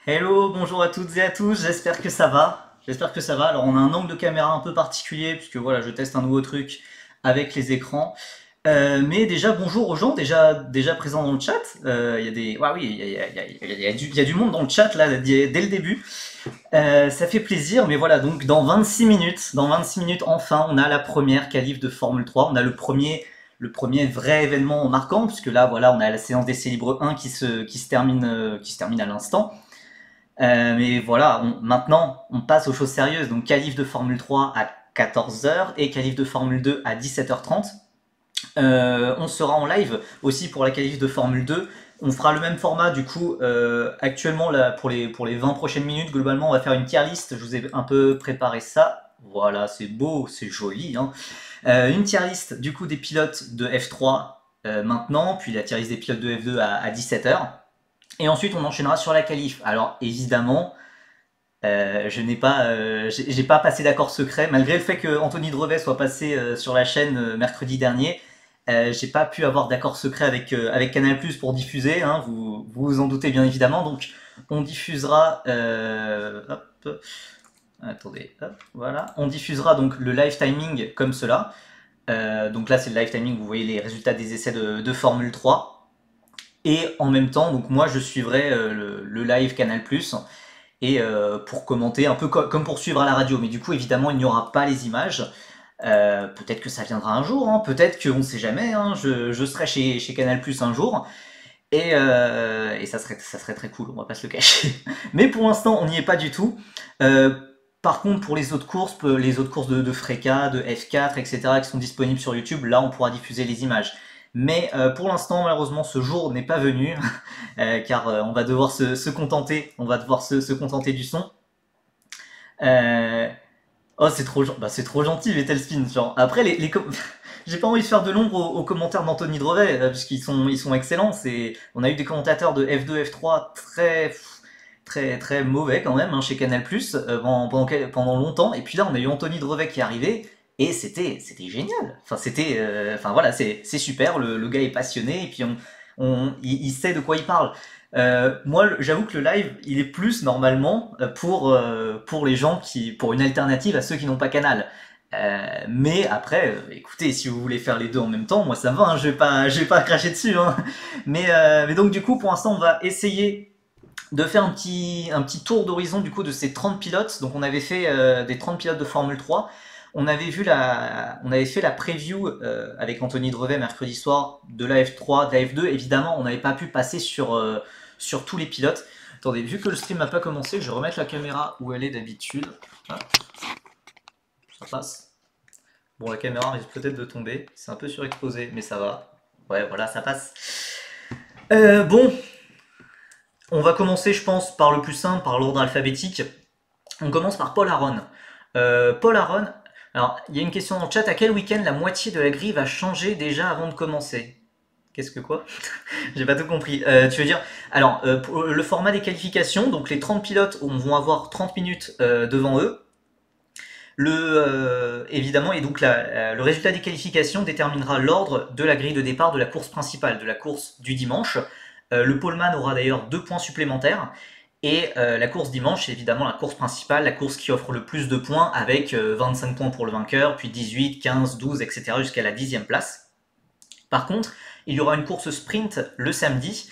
Hello, bonjour à toutes et à tous, j'espère que ça va. J'espère que ça va. Alors on a un angle de caméra un peu particulier puisque voilà, je teste un nouveau truc avec les écrans. Mais déjà bonjour aux gens déjà présents dans le chat. Il y a des, ouais, oui, il y a du monde dans le chat là dès le début. Ça fait plaisir, mais voilà, donc dans 26 minutes enfin, on a la première qualif de Formule 3. On a le premier vrai événement marquant puisque là voilà, on a la séance d'essai libre 1 qui se termine à l'instant. Mais voilà, maintenant, on passe aux choses sérieuses. Donc, qualif de Formule 3 à 14 h et qualif de Formule 2 à 17 h 30. On sera en live aussi pour la qualif de Formule 2. On fera le même format du coup. Actuellement, là, pour les 20 prochaines minutes, globalement, on va faire une tier list. Je vous ai un peu préparé ça. Voilà, c'est beau, c'est joli, hein. Une tier list du coup des pilotes de F3 maintenant, puis la tier list des pilotes de F2 à 17 h. Et ensuite, on enchaînera sur la qualif. Alors, évidemment, j'ai pas passé d'accord secret, malgré le fait que Anthony Drevet soit passé sur la chaîne mercredi dernier. J'ai pas pu avoir d'accord secret avec Canal+ pour diffuser, hein, vous en doutez bien évidemment. Donc, on diffusera. Hop, attendez, hop, voilà. On diffusera donc le live timing comme cela. Donc là, c'est le live timing. Vous voyez les résultats des essais de Formule 3. Et en même temps, donc moi, je suivrai le live Canal+. Et pour commenter un peu comme pour suivre à la radio. Mais du coup, évidemment, il n'y aura pas les images. Peut-être que ça viendra un jour, hein, peut-être qu'on ne sait jamais. Hein, je serai chez Canal Plus un jour. Et ça serait très cool, on va pas se le cacher. Mais pour l'instant, on n'y est pas du tout. Euh, Par contre, pour les autres courses de Freka, de F4, etc., qui sont disponibles sur YouTube, là, on pourra diffuser les images. Mais pour l'instant, malheureusement, ce jour n'est pas venu, car on va devoir se contenter, se contenter du son. Euh, Oh, c'est trop gentil, Vettel Spin. Genre, après, j'ai pas envie de faire de l'ombre aux commentaires d'Anthony Drevet, puisqu'ils sont excellents. On a eu des commentateurs de F2, F3 très, très, très mauvais quand même, hein, chez Canal+, pendant longtemps. Et puis là, on a eu Anthony Drevet qui est arrivé, et c'était génial. Enfin voilà, c'est super. Le gars est passionné, et puis il sait de quoi il parle. Moi, j'avoue que le live, il est plus normalement pour les gens pour une alternative à ceux qui n'ont pas Canal. Mais après, écoutez, si vous voulez faire les deux en même temps, moi ça me va, hein, je vais pas cracher dessus, hein. Mais donc du coup, pour l'instant, on va essayer de faire un petit tour d'horizon du coup de ces 30 pilotes. Donc on avait fait des 30 pilotes de Formule 3. On avait fait la preview avec Anthony Drevet mercredi soir de la F3, de la F2. Évidemment, on n'avait pas pu passer sur tous les pilotes. Attendez, vu que le stream n'a pas commencé, je vais remettre la caméra où elle est d'habitude. Hop, ça passe. Bon, la caméra risque peut-être de tomber. C'est un peu surexposé, mais ça va. Ouais, voilà, ça passe. Bon, on va commencer, je pense, par le plus simple, par l'ordre alphabétique. On commence par Paul Aron. Paul Aron, alors il y a une question dans le chat, à quel week-end la moitié de la grille va changer déjà avant de commencer? Qu'est-ce que quoi? J'ai pas tout compris. Tu veux dire, alors pour le format des qualifications, donc les 30 pilotes vont avoir 30 minutes devant eux. Évidemment, et donc le résultat des qualifications déterminera l'ordre de la grille de départ de la course principale, de la course du dimanche. Le poleman aura d'ailleurs 2 points supplémentaires. Et la course dimanche, c'est évidemment la course principale, la course qui offre le plus de points, avec 25 points pour le vainqueur, puis 18, 15, 12, etc. jusqu'à la 10e place. Par contre, il y aura une course sprint le samedi,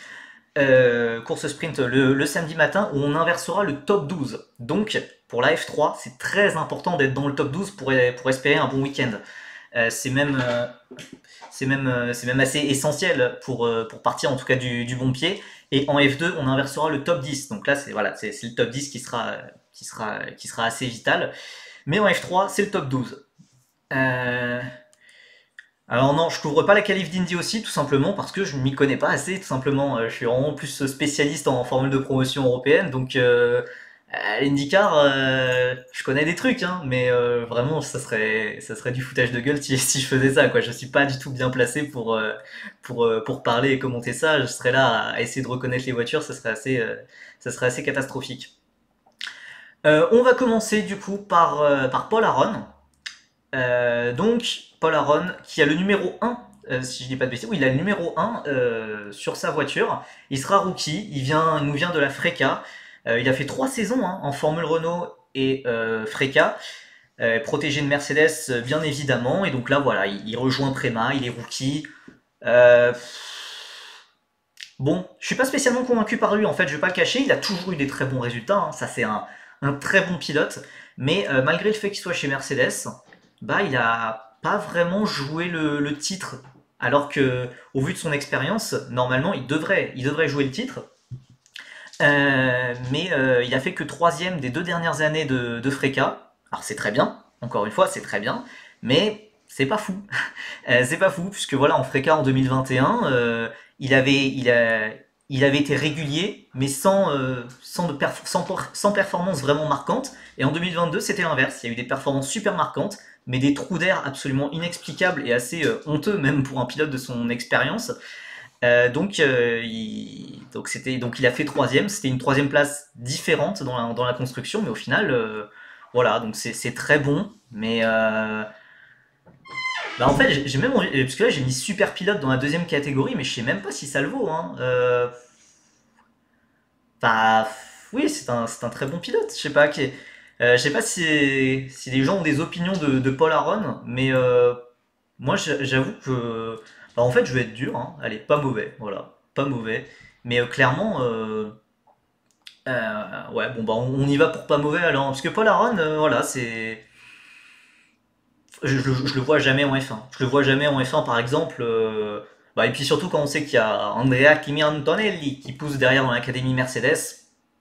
course sprint le samedi matin, où on inversera le top 12. Donc, pour la F3, c'est très important d'être dans le top 12 pour espérer un bon week-end. C'est même assez essentiel pour partir en tout cas du bon pied. Et en F2, on inversera le top 10. Donc là, c'est voilà, c'est le top 10 qui sera assez vital. Mais en F3, c'est le top 12. Alors non, je couvre pas la qualif d'Indy aussi, tout simplement parce que je ne m'y connais pas assez, tout simplement. Je suis vraiment plus spécialiste en formule de promotion européenne, donc l'IndyCar, je connais des trucs, hein, mais vraiment, ça serait du foutage de gueule si je faisais ça, quoi. Je suis pas du tout bien placé pour parler et commenter ça. Je serais là à essayer de reconnaître les voitures, ça serait assez catastrophique. On va commencer du coup par Paul Aron. Donc, Paul Aron, qui a le numéro 1, si je dis pas de bêtises, oui, il a le numéro 1 sur sa voiture. Il sera rookie, il nous vient de la Freka. Il a fait 3 saisons hein, en Formule Renault et Freca, protégé de Mercedes bien évidemment, et donc là voilà, il rejoint Prema, il est rookie. Euh, Bon, je suis pas spécialement convaincu par lui, en fait, je vais pas le cacher, il a toujours eu des très bons résultats, hein, ça c'est un très bon pilote, mais malgré le fait qu'il soit chez Mercedes, bah il a pas vraiment joué le titre, alors que au vu de son expérience, normalement il devrait jouer le titre, mais il a fait que troisième des 2 dernières années de Freca, alors c'est très bien, encore une fois c'est très bien, mais c'est pas fou. C'est pas fou, puisque voilà, en Freca en 2021, il avait été régulier, mais sans performance vraiment marquante. Et en 2022, c'était l'inverse. Il y a eu des performances super marquantes, mais des trous d'air absolument inexplicables et assez honteux, même pour un pilote de son expérience. Donc il a fait troisième. C'était une troisième place différente dans la construction, mais au final, voilà, donc c'est très bon, mais bah en fait, j'ai même envie, parce que là j'ai mis super pilote dans la deuxième catégorie, mais je sais même pas si ça le vaut, hein. Bah, oui, c'est un très bon pilote. Je sais pas si les gens ont des opinions de Paul Aron, mais moi j'avoue que, bah, en fait, je vais être dur, hein. Allez, pas mauvais, voilà, pas mauvais, mais clairement, ouais, bon bah on y va pour pas mauvais alors, parce que Paul Aron, voilà, je le vois jamais en F1. Je le vois jamais en F1, par exemple. Bah, et puis surtout quand on sait qu'il y a Andrea Kimi Antonelli qui pousse derrière dans l'académie Mercedes.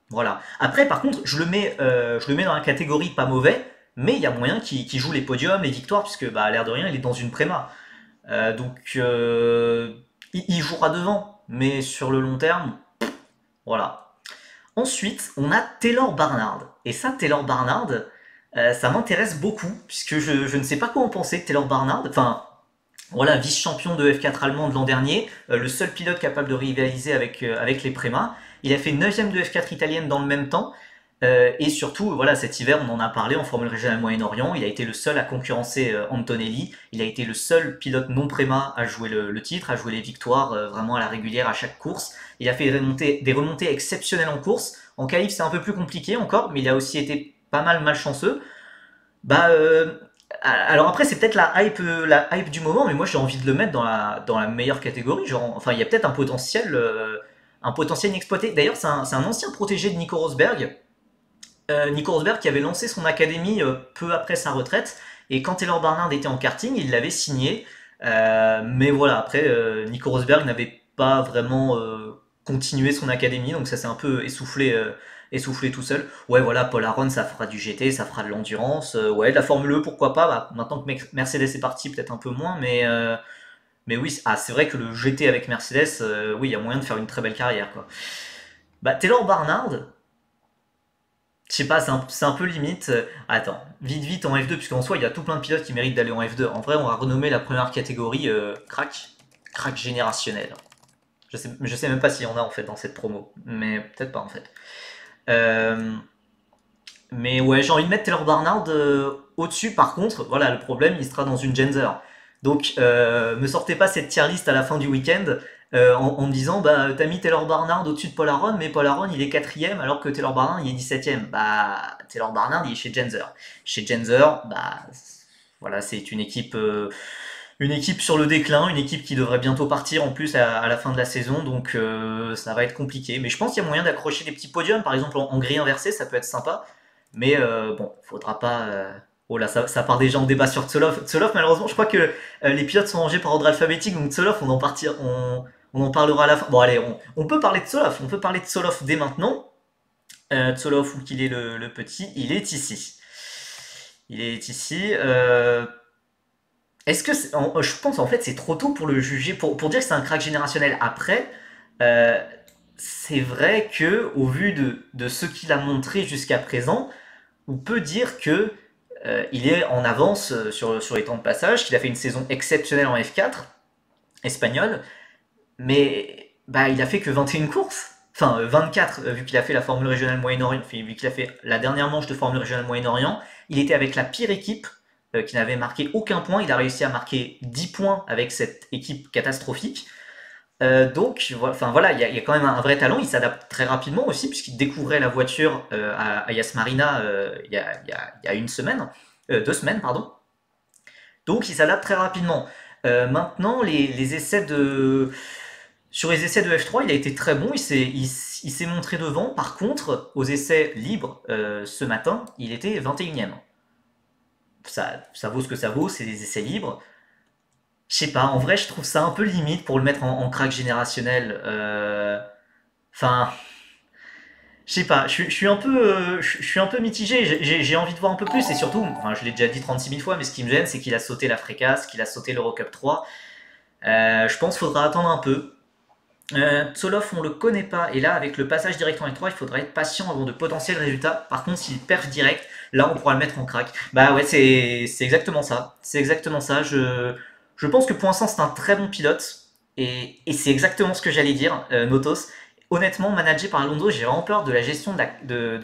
Voilà. Après, par contre, je le mets dans la catégorie pas mauvais, mais il y a moyen qu'il joue les podiums, les victoires, puisque bah, à l'air de rien, il est dans une préma. Donc, il jouera devant, mais sur le long terme, voilà. Ensuite, on a Taylor Barnard. Et ça, Taylor Barnard, ça m'intéresse beaucoup, puisque je ne sais pas quoi en penser de Taylor Barnard. Enfin, voilà, vice-champion de F4 allemand de l'an dernier, le seul pilote capable de rivaliser avec les Prema. Il a fait 9ème de F4 italienne dans le même temps. Et surtout, voilà, cet hiver, on en a parlé en Formule régionale Moyen-Orient. Il a été le seul à concurrencer Antonelli. Il a été le seul pilote non Prema à jouer le titre, à jouer les victoires vraiment à la régulière à chaque course. Il a fait des remontées exceptionnelles en course. En qualif, c'est un peu plus compliqué encore, mais il a aussi été pas mal malchanceux. Bah, alors après, c'est peut-être la hype du moment, mais moi j'ai envie de le mettre dans la meilleure catégorie. Genre, enfin, il y a peut-être un potentiel inexploité. D'ailleurs, c'est un ancien protégé de Nico Rosberg. Nico Rosberg qui avait lancé son académie peu après sa retraite. Et quand Taylor Barnard était en karting, il l'avait signé. Mais voilà, après, Nico Rosberg n'avait pas vraiment continué son académie, donc ça s'est un peu essoufflé tout seul. Ouais, voilà, Paul Aron, ça fera du GT, ça fera de l'endurance. Ouais, de la Formule E, pourquoi pas. Bah, maintenant que Mercedes est parti, peut-être un peu moins, mais oui, c'est vrai que le GT avec Mercedes, oui, il y a moyen de faire une très belle carrière, quoi. Bah, Taylor Barnard, je sais pas, c'est un peu limite. Attends, vite vite en F2, puisqu'en soi il y a tout plein de pilotes qui méritent d'aller en F2. En vrai, on va renommer la première catégorie crack générationnel. Je sais même pas s'il y en a en fait dans cette promo, mais peut-être pas en fait. Euh, mais ouais, j'ai envie de mettre Taylor Barnard au-dessus. Par contre, voilà, le problème, il sera dans une Genzer. Donc, me sortez pas cette tier list à la fin du week-end en me disant, bah, t'as mis Taylor Barnard au-dessus de Paul Aron, mais Paul Aron, il est quatrième, alors que Taylor Barnard, il est 17ème. Bah, Taylor Barnard, il est chez Genzer. Chez Genzer, bah, voilà, c'est une équipe sur le déclin, une équipe qui devrait bientôt partir en plus à la fin de la saison, donc ça va être compliqué. Mais je pense qu'il y a moyen d'accrocher des petits podiums, par exemple en grille inversée, ça peut être sympa. Mais bon, faudra pas. Oh là, ça part déjà en débat sur Tsolov. Tsolov, malheureusement, je crois que les pilotes sont rangés par ordre alphabétique, donc Tsolov, on en parlera à la fin. Bon, allez, on peut parler de Tsolov. On peut parler de Tsolov dès maintenant. Tsolov, où qu'il est le petit, il est ici. Il est ici. Est-ce que je pense en fait c'est trop tôt pour le juger, pour dire que c'est un crack générationnel. Après, euh, c'est vrai que au vu de ce qu'il a montré jusqu'à présent, on peut dire que il est en avance sur les temps de passage, qu'il a fait une saison exceptionnelle en F4 espagnol, mais bah, il a fait que 21 courses. Enfin, 24, vu qu'il a fait la Formule régionale Moyen-Orient, enfin, vu qu'il a fait la dernière manche de Formule régionale Moyen-Orient, il était avec la pire équipe qui n'avait marqué aucun point. Il a réussi à marquer 10 points avec cette équipe catastrophique. Donc, enfin voilà, il y a quand même un vrai talent. Il s'adapte très rapidement aussi, puisqu'il découvrait la voiture à Yas Marina il y a une semaine, 2 semaines, pardon. Donc, il s'adapte très rapidement. Maintenant, les essais sur les essais de F3, il a été très bon. Il s'est montré devant. Par contre, aux essais libres ce matin, il était 21e. Ça vaut ce que ça vaut, c'est des essais libres. Je sais pas, en vrai, je trouve ça un peu limite pour le mettre en crack générationnel. Enfin, je sais pas, je suis un peu, je suis un peu mitigé. J'ai envie de voir un peu plus et surtout, enfin, je l'ai déjà dit 36 000 fois, mais ce qui me gêne, c'est qu'il a sauté la Frécasse, qu'il a sauté l'Eurocup 3. Je pense qu'il faudra attendre un peu. Tsoloff, on le connaît pas, et là, avec le passage direct en F3, il faudra être patient avant de potentiels résultats. Par contre, s'il perf direct, là, on pourra le mettre en crack. Bah ouais, c'est exactement ça. C'est exactement ça. Je pense que pour l'instant, c'est un très bon pilote, et c'est exactement ce que j'allais dire, Notos. Honnêtement, managé par Alonso, j'ai vraiment peur de la gestion de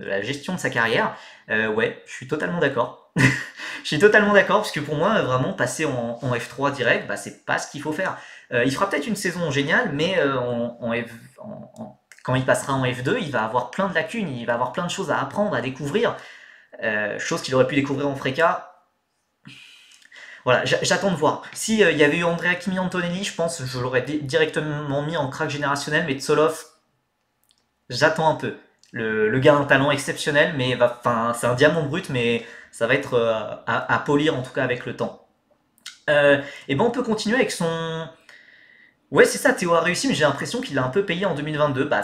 la gestion de sa carrière. Ouais, je suis totalement d'accord. Je suis totalement d'accord, parce que pour moi, vraiment, passer en F3 direct, bah, c'est pas ce qu'il faut faire. Il fera peut-être une saison géniale, mais quand il passera en F2, il va avoir plein de lacunes, il va avoir plein de choses à apprendre, à découvrir, choses qu'il aurait pu découvrir en Freca. Voilà, j'attends de voir. Si il y avait eu Andrea Kimi Antonelli, je pense que je l'aurais directement mis en crack générationnel, mais Tsoloff, j'attends un peu. Le gars a un talent exceptionnel, mais c'est un diamant brut, mais ça va être à polir en tout cas avec le temps. Et ben on peut continuer avec son, ouais, c'est ça, Théo a réussi, mais j'ai l'impression qu'il a un peu payé en 2022. Bah,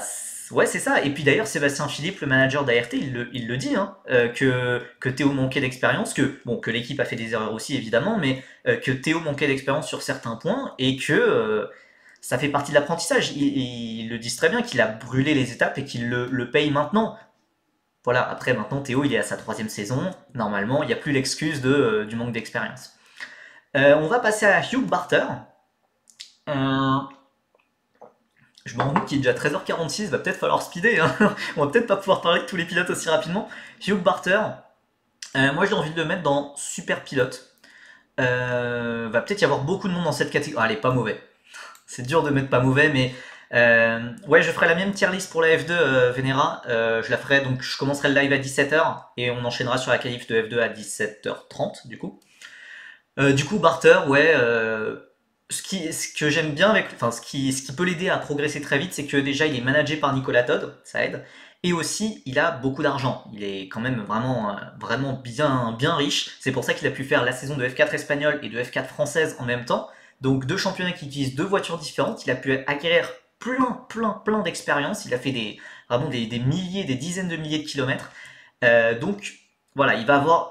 ouais, c'est ça. Et puis d'ailleurs, Sébastien Philippe, le manager d'ART, il le dit, hein, que Théo manquait d'expérience, que l'équipe a fait des erreurs aussi, évidemment, mais que Théo manquait d'expérience sur certains points et que ça fait partie de l'apprentissage. Ils le disent très bien qu'il a brûlé les étapes et qu'il le paye maintenant. Voilà, après, maintenant, Théo, il est à sa troisième saison. Normalement, il n'y a plus l'excuse du manque d'expérience. On va passer à Hugh Barter. Euh, Je me rends compte qu'il est déjà 13h46, va peut-être falloir speeder, hein. On va peut-être pas pouvoir parler de tous les pilotes aussi rapidement. Hugh Barter, moi j'ai envie de le mettre dans super pilote. Va peut-être y avoir beaucoup de monde dans cette catégorie. Ah, elle est pas mauvais. C'est dur de mettre pas mauvais, mais ouais, je ferai la même tier list pour la F2 Venera. Je la ferai, donc je commencerai le live à 17h et on enchaînera sur la qualif de F2 à 17h30 du coup. Du coup, Barter, ouais, ce que j'aime bien avec, enfin, ce qui peut l'aider à progresser très vite, c'est que déjà il est managé par Nicolas Todd, ça aide, et aussi il a beaucoup d'argent. Il est quand même vraiment, vraiment bien riche. C'est pour ça qu'il a pu faire la saison de F4 espagnole et de F4 française en même temps. Donc deux championnats qui utilisent deux voitures différentes. Il a pu acquérir plein d'expérience. Il a fait vraiment des milliers, des dizaines de milliers de kilomètres. Donc voilà,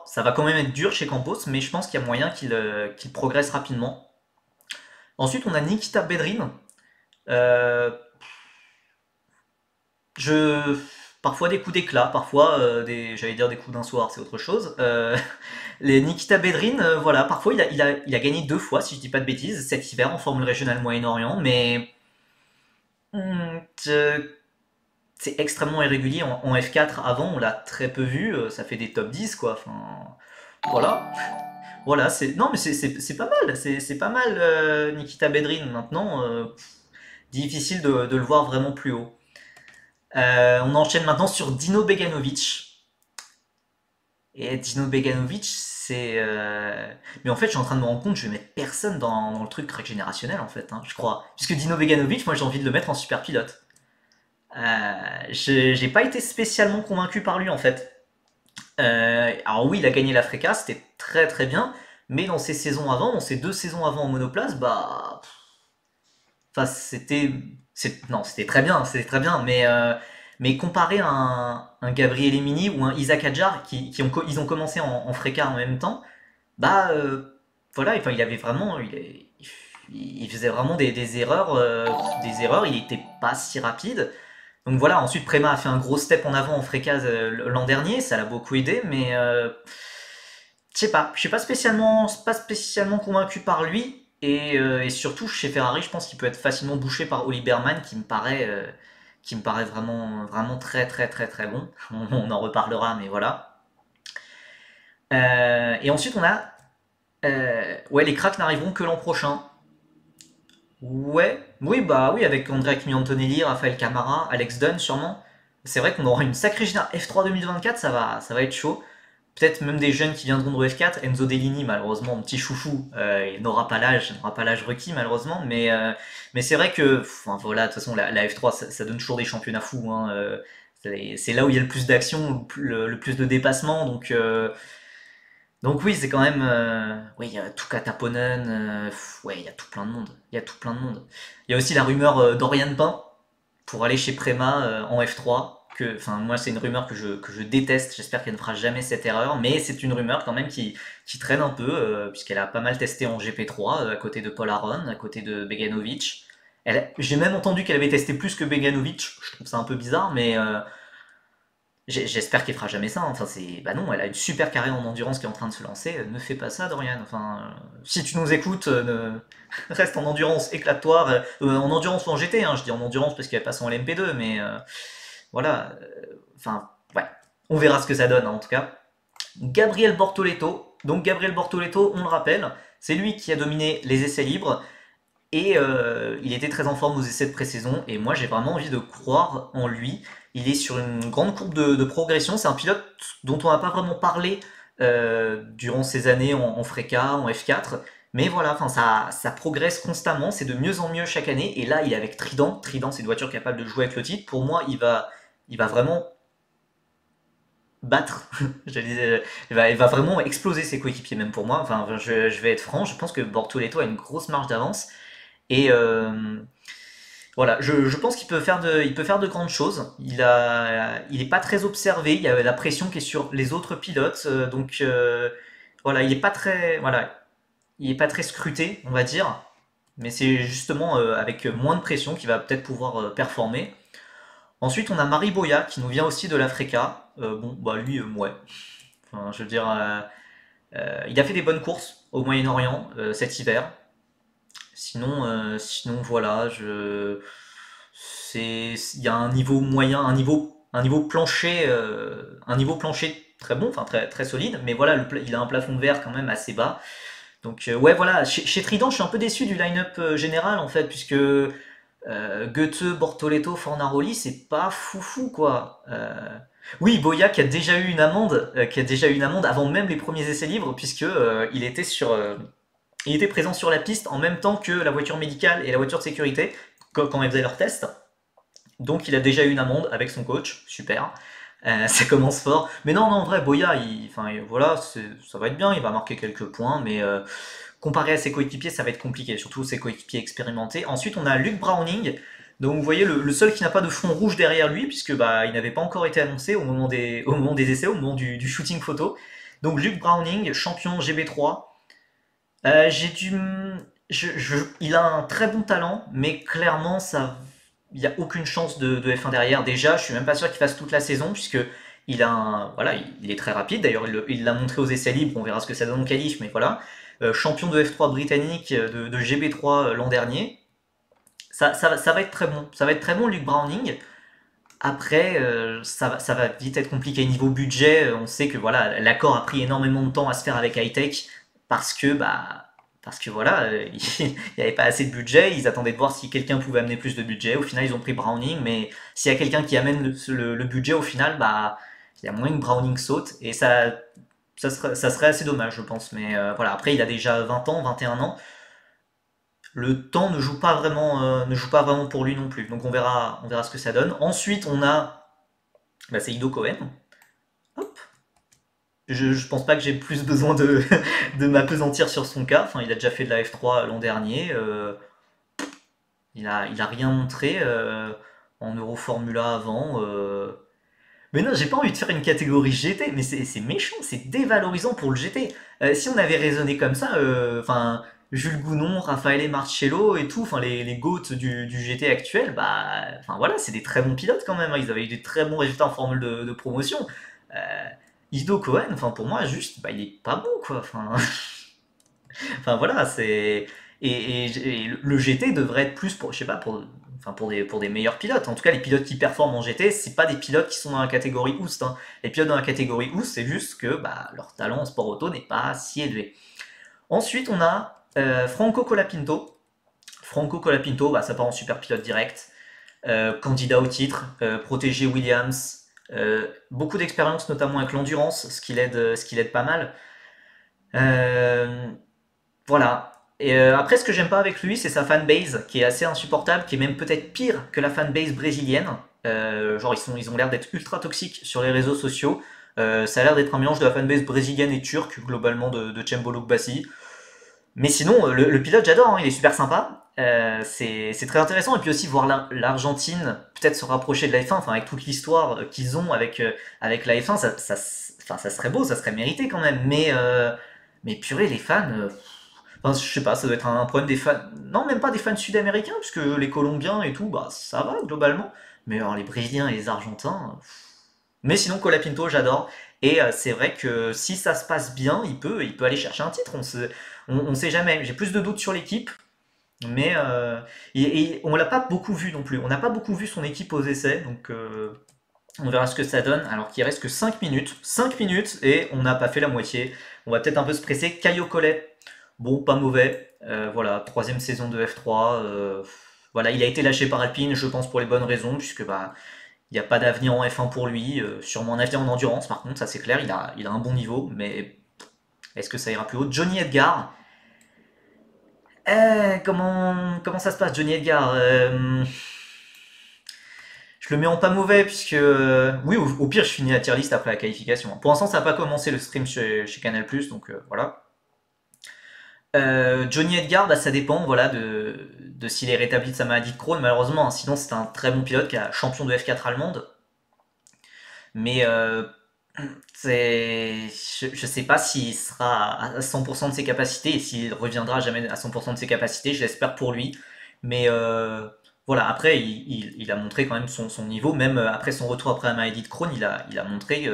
ça va quand même être dur chez Campos, mais je pense qu'il y a moyen qu'il progresse rapidement. Ensuite, on a Nikita Bedrin. Euh, je, Parfois des coups d'éclat, parfois j'allais dire des coups d'un soir, c'est autre chose. Les Nikita Bedrin, voilà, parfois il a gagné 2 fois, si je dis pas de bêtises, cet hiver en Formule Régionale Moyen-Orient, mais hmm, c'est extrêmement irrégulier. En F4 avant, on l'a très peu vu, ça fait des top 10 quoi. Enfin, voilà. Voilà, non mais c'est pas mal, c'est pas mal Nikita Bedrin maintenant. Difficile de le voir vraiment plus haut. On enchaîne maintenant sur Dino Beganovic. Et Dino Beganovic, mais en fait, je suis en train de me rendre compte, je vais mettre personne dans le truc crack générationnel, en fait, hein, je crois. Puisque Dino Beganovic, moi j'ai envie de le mettre en super pilote. J'ai pas été spécialement convaincu par lui, en fait. Alors oui, il a gagné la Freca, c'était très bien. Mais dans ses saisons avant, dans ses 2 saisons avant en monoplace, bah. Enfin, non, c'était très bien, mais comparé à un Gabriel Emini ou un Isaac Hadjar ils ont commencé en Freca en même temps, bah voilà, enfin, il avait vraiment, il faisait vraiment des erreurs, il était pas si rapide. Donc voilà, ensuite Prema a fait un gros step en avant en Freca l'an dernier, ça l'a beaucoup aidé, mais je sais pas, je suis pas spécialement convaincu par lui. Et surtout chez Ferrari, je pense qu'il peut être facilement bouché par Oli Berman, qui me paraît vraiment très bon. On en reparlera, mais voilà. Et ensuite on a, ouais, les cracks n'arriveront que l'an prochain. Ouais, oui, bah oui, avec Andrea Kimi Antonelli, Raphaël Camara, Alex Dunn sûrement. C'est vrai qu'on aura une sacrée génération. F3 2024, ça va être chaud. Peut-être même des jeunes qui viendront de F4. Enzo Dellini, malheureusement, mon petit chouchou, il n'aura pas l'âge requis, malheureusement. Mais c'est vrai que, enfin, voilà, de toute façon, la F3, ça donne toujours des championnats fous, hein. C'est là où il y a le plus d'action, le plus de dépassements. Donc oui, c'est quand même. Oui, il y a Tuka Taponen. Ouais, il y a tout plein de monde. Il y a tout plein de monde. Il y a aussi la rumeur d'Oriane Pain pour aller chez Prema en F3. Enfin, moi, c'est une rumeur que je déteste. J'espère qu'elle ne fera jamais cette erreur. Mais c'est une rumeur quand même qui traîne un peu, puisqu'elle a pas mal testé en GP3, à côté de Paul Aron, à côté de Beganovic. J'ai même entendu qu'elle avait testé plus que Beganovic. Je trouve ça un peu bizarre, mais j'espère qu'elle fera jamais ça, hein. Enfin, bah non, elle a une super carrière en endurance qui est en train de se lancer. Ne fais pas ça, Dorian. Enfin, si tu nous écoutes, reste en endurance, éclate-toi. En endurance ou en GT, hein. Je dis en endurance parce qu'elle passe en LMP2, mais voilà. Enfin, ouais. On verra ce que ça donne, hein, en tout cas. Gabriel Bortoleto. Donc, Gabriel Bortoleto, on le rappelle, c'est lui qui a dominé les essais libres. Et il était très en forme aux essais de pré-saison, et moi j'ai vraiment envie de croire en lui. Il est sur une grande courbe de progression. C'est un pilote dont on n'a pas vraiment parlé durant ces années en Freca, en F4. Mais voilà, enfin, ça progresse constamment, c'est de mieux en mieux chaque année. Et là, il est avec Trident. Trident, c'est une voiture capable de jouer avec le titre. Pour moi, il va vraiment battre. Il va vraiment exploser ses coéquipiers, même pour moi. Enfin, je vais être franc, je pense que Bortoleto a une grosse marge d'avance. Et voilà, je pense il peut faire de grandes choses. Il est pas très observé. Il y a la pression qui est sur les autres pilotes, donc voilà, il est pas très scruté, on va dire. Mais c'est justement avec moins de pression qu'il va peut-être pouvoir performer. Ensuite, on a Mari Boya qui nous vient aussi de l'Africa. Bon, bah lui, ouais. Enfin, je veux dire, il a fait des bonnes courses au Moyen-Orient cet hiver. Sinon voilà, il y a un niveau moyen, un niveau plancher très bon, enfin très très solide, mais voilà, il a un plafond de verre quand même assez bas. Donc ouais, voilà, chez Trident, je suis un peu déçu du line-up général en fait, puisque Goethe, Bortoleto, Fornaroli, c'est pas foufou quoi. Oui, Boya qui a déjà eu une amende avant même les premiers essais libres, puisque il était présent sur la piste en même temps que la voiture médicale et la voiture de sécurité quand ils faisaient leurs tests. Donc il a déjà eu une amende avec son coach, super. Ça commence fort. Mais non, non, en vrai, Boya, enfin, voilà, ça va être bien, il va marquer quelques points, mais comparé à ses coéquipiers, ça va être compliqué, surtout ses coéquipiers expérimentés. Ensuite, on a Luke Browning. Donc vous voyez le seul qui n'a pas de fond rouge derrière lui, puisque bah, il n'avait pas encore été annoncé au moment des essais, au moment du shooting photo. Donc Luke Browning, champion GB3, j'ai dû. Il a un très bon talent, mais clairement, il n'y a aucune chance de F1 derrière. Déjà, je suis même pas sûr qu'il fasse toute la saison, puisque voilà, il est très rapide. D'ailleurs, il l'a montré aux essais libres. On verra ce que ça donne en qualif, mais voilà. Champion de F3 britannique, de GB3 l'an dernier. Ça va être très bon. Ça va être très bon, Luke Browning. Après, ça va vite être compliqué niveau budget. On sait que voilà, l'accord a pris énormément de temps à se faire avec Hightech parce que voilà, il n'y avait pas assez de budget. Ils attendaient de voir si quelqu'un pouvait amener plus de budget. Au final, ils ont pris Browning, mais s'il y a quelqu'un qui amène le budget au final, bah il y a moins que Browning saute et ça serait assez dommage, je pense. Mais voilà, après, il a déjà 20 ans, 21 ans. Le temps ne joue pas vraiment pour lui non plus. Donc on verra ce que ça donne. Ensuite, bah, c'est Ido Cohen. Hop. Je pense pas que j'ai plus besoin de m'apesantir sur son cas. Enfin, il a déjà fait de la F3 l'an dernier. Il a rien montré en Euroformula avant. Mais non, j'ai pas envie de faire une catégorie GT, mais c'est méchant, c'est dévalorisant pour le GT. Si on avait raisonné comme ça, enfin, Jules Gounon, Raffaele Marcello et tout, enfin, les GOAT du GT actuel, bah, enfin voilà, c'est des très bons pilotes quand même, hein. Ils avaient eu des très bons résultats en formule de promotion. Euh, Ido Cohen, enfin, pour moi, juste, bah, il est pas bon, quoi. Enfin, enfin voilà, et le GT devrait être plus pour, je sais pas, enfin pour des meilleurs pilotes. En tout cas, les pilotes qui performent en GT, c'est pas des pilotes qui sont dans la catégorie Oust, hein. Les pilotes dans la catégorie Oust, c'est juste que bah, leur talent en sport auto n'est pas si élevé. Ensuite, on a Franco Colapinto. Franco Colapinto, bah, ça part en super pilote direct. Candidat au titre, protéger Williams, beaucoup d'expérience notamment avec l'endurance, ce qui l'aide pas mal. Euh, voilà. Et après, ce que j'aime pas avec lui, c'est sa fanbase, qui est assez insupportable, qui est même peut-être pire que la fanbase brésilienne. Genre, ils ont l'air d'être ultra toxiques sur les réseaux sociaux. Ça a l'air d'être un mélange de la fanbase brésilienne et turque, globalement, de Cembolo Bassi. Mais sinon, le pilote, j'adore, hein, il est super sympa. C'est très intéressant. Et puis aussi, voir l'Argentine peut-être se rapprocher de la F1, enfin, avec toute l'histoire qu'ils ont avec la F1, enfin, ça serait beau, ça serait mérité quand même. Mais purée, les fans. Enfin, je sais pas, ça doit être un problème des fans. Non, même pas des fans sud-américains, puisque les Colombiens et tout, bah ça va globalement. Mais alors les Brésiliens et les Argentins. Mais sinon, Colapinto, j'adore. Et c'est vrai que si ça se passe bien, il peut aller chercher un titre. On sait jamais. J'ai plus de doutes sur l'équipe. Mais et on l'a pas beaucoup vu non plus. On n'a pas beaucoup vu son équipe aux essais. Donc on verra ce que ça donne. Alors qu'il reste que 5 minutes. 5 minutes et on n'a pas fait la moitié. On va peut-être un peu se presser. Caio Collet. Bon, pas mauvais. Voilà, troisième saison de F3. Voilà, il a été lâché par Alpine, je pense pour les bonnes raisons, puisque bah il n'y a pas d'avenir en F1 pour lui. Sûrement un avenir en endurance, par contre, ça c'est clair. Il a un bon niveau, mais est-ce que ça ira plus haut? Johnny Edgar. Comment ça se passe, Johnny Edgar? Je le mets en pas mauvais, puisque oui, au pire, je finis la tier list après la qualification. Pour l'instant, ça n'a pas commencé le stream chez Canal+, donc voilà. Johnny Edgar, bah, ça dépend voilà, de s'il est rétabli de sa maladie de Crohn, malheureusement. Hein. Sinon, c'est un très bon pilote qui est champion de F4 allemande. Mais je sais pas s'il sera à 100% de ses capacités et s'il reviendra jamais à 100% de ses capacités. Je l'espère pour lui. Mais voilà, après, il a montré quand même son niveau. Même après son retour après la maladie de Crohn, il a montré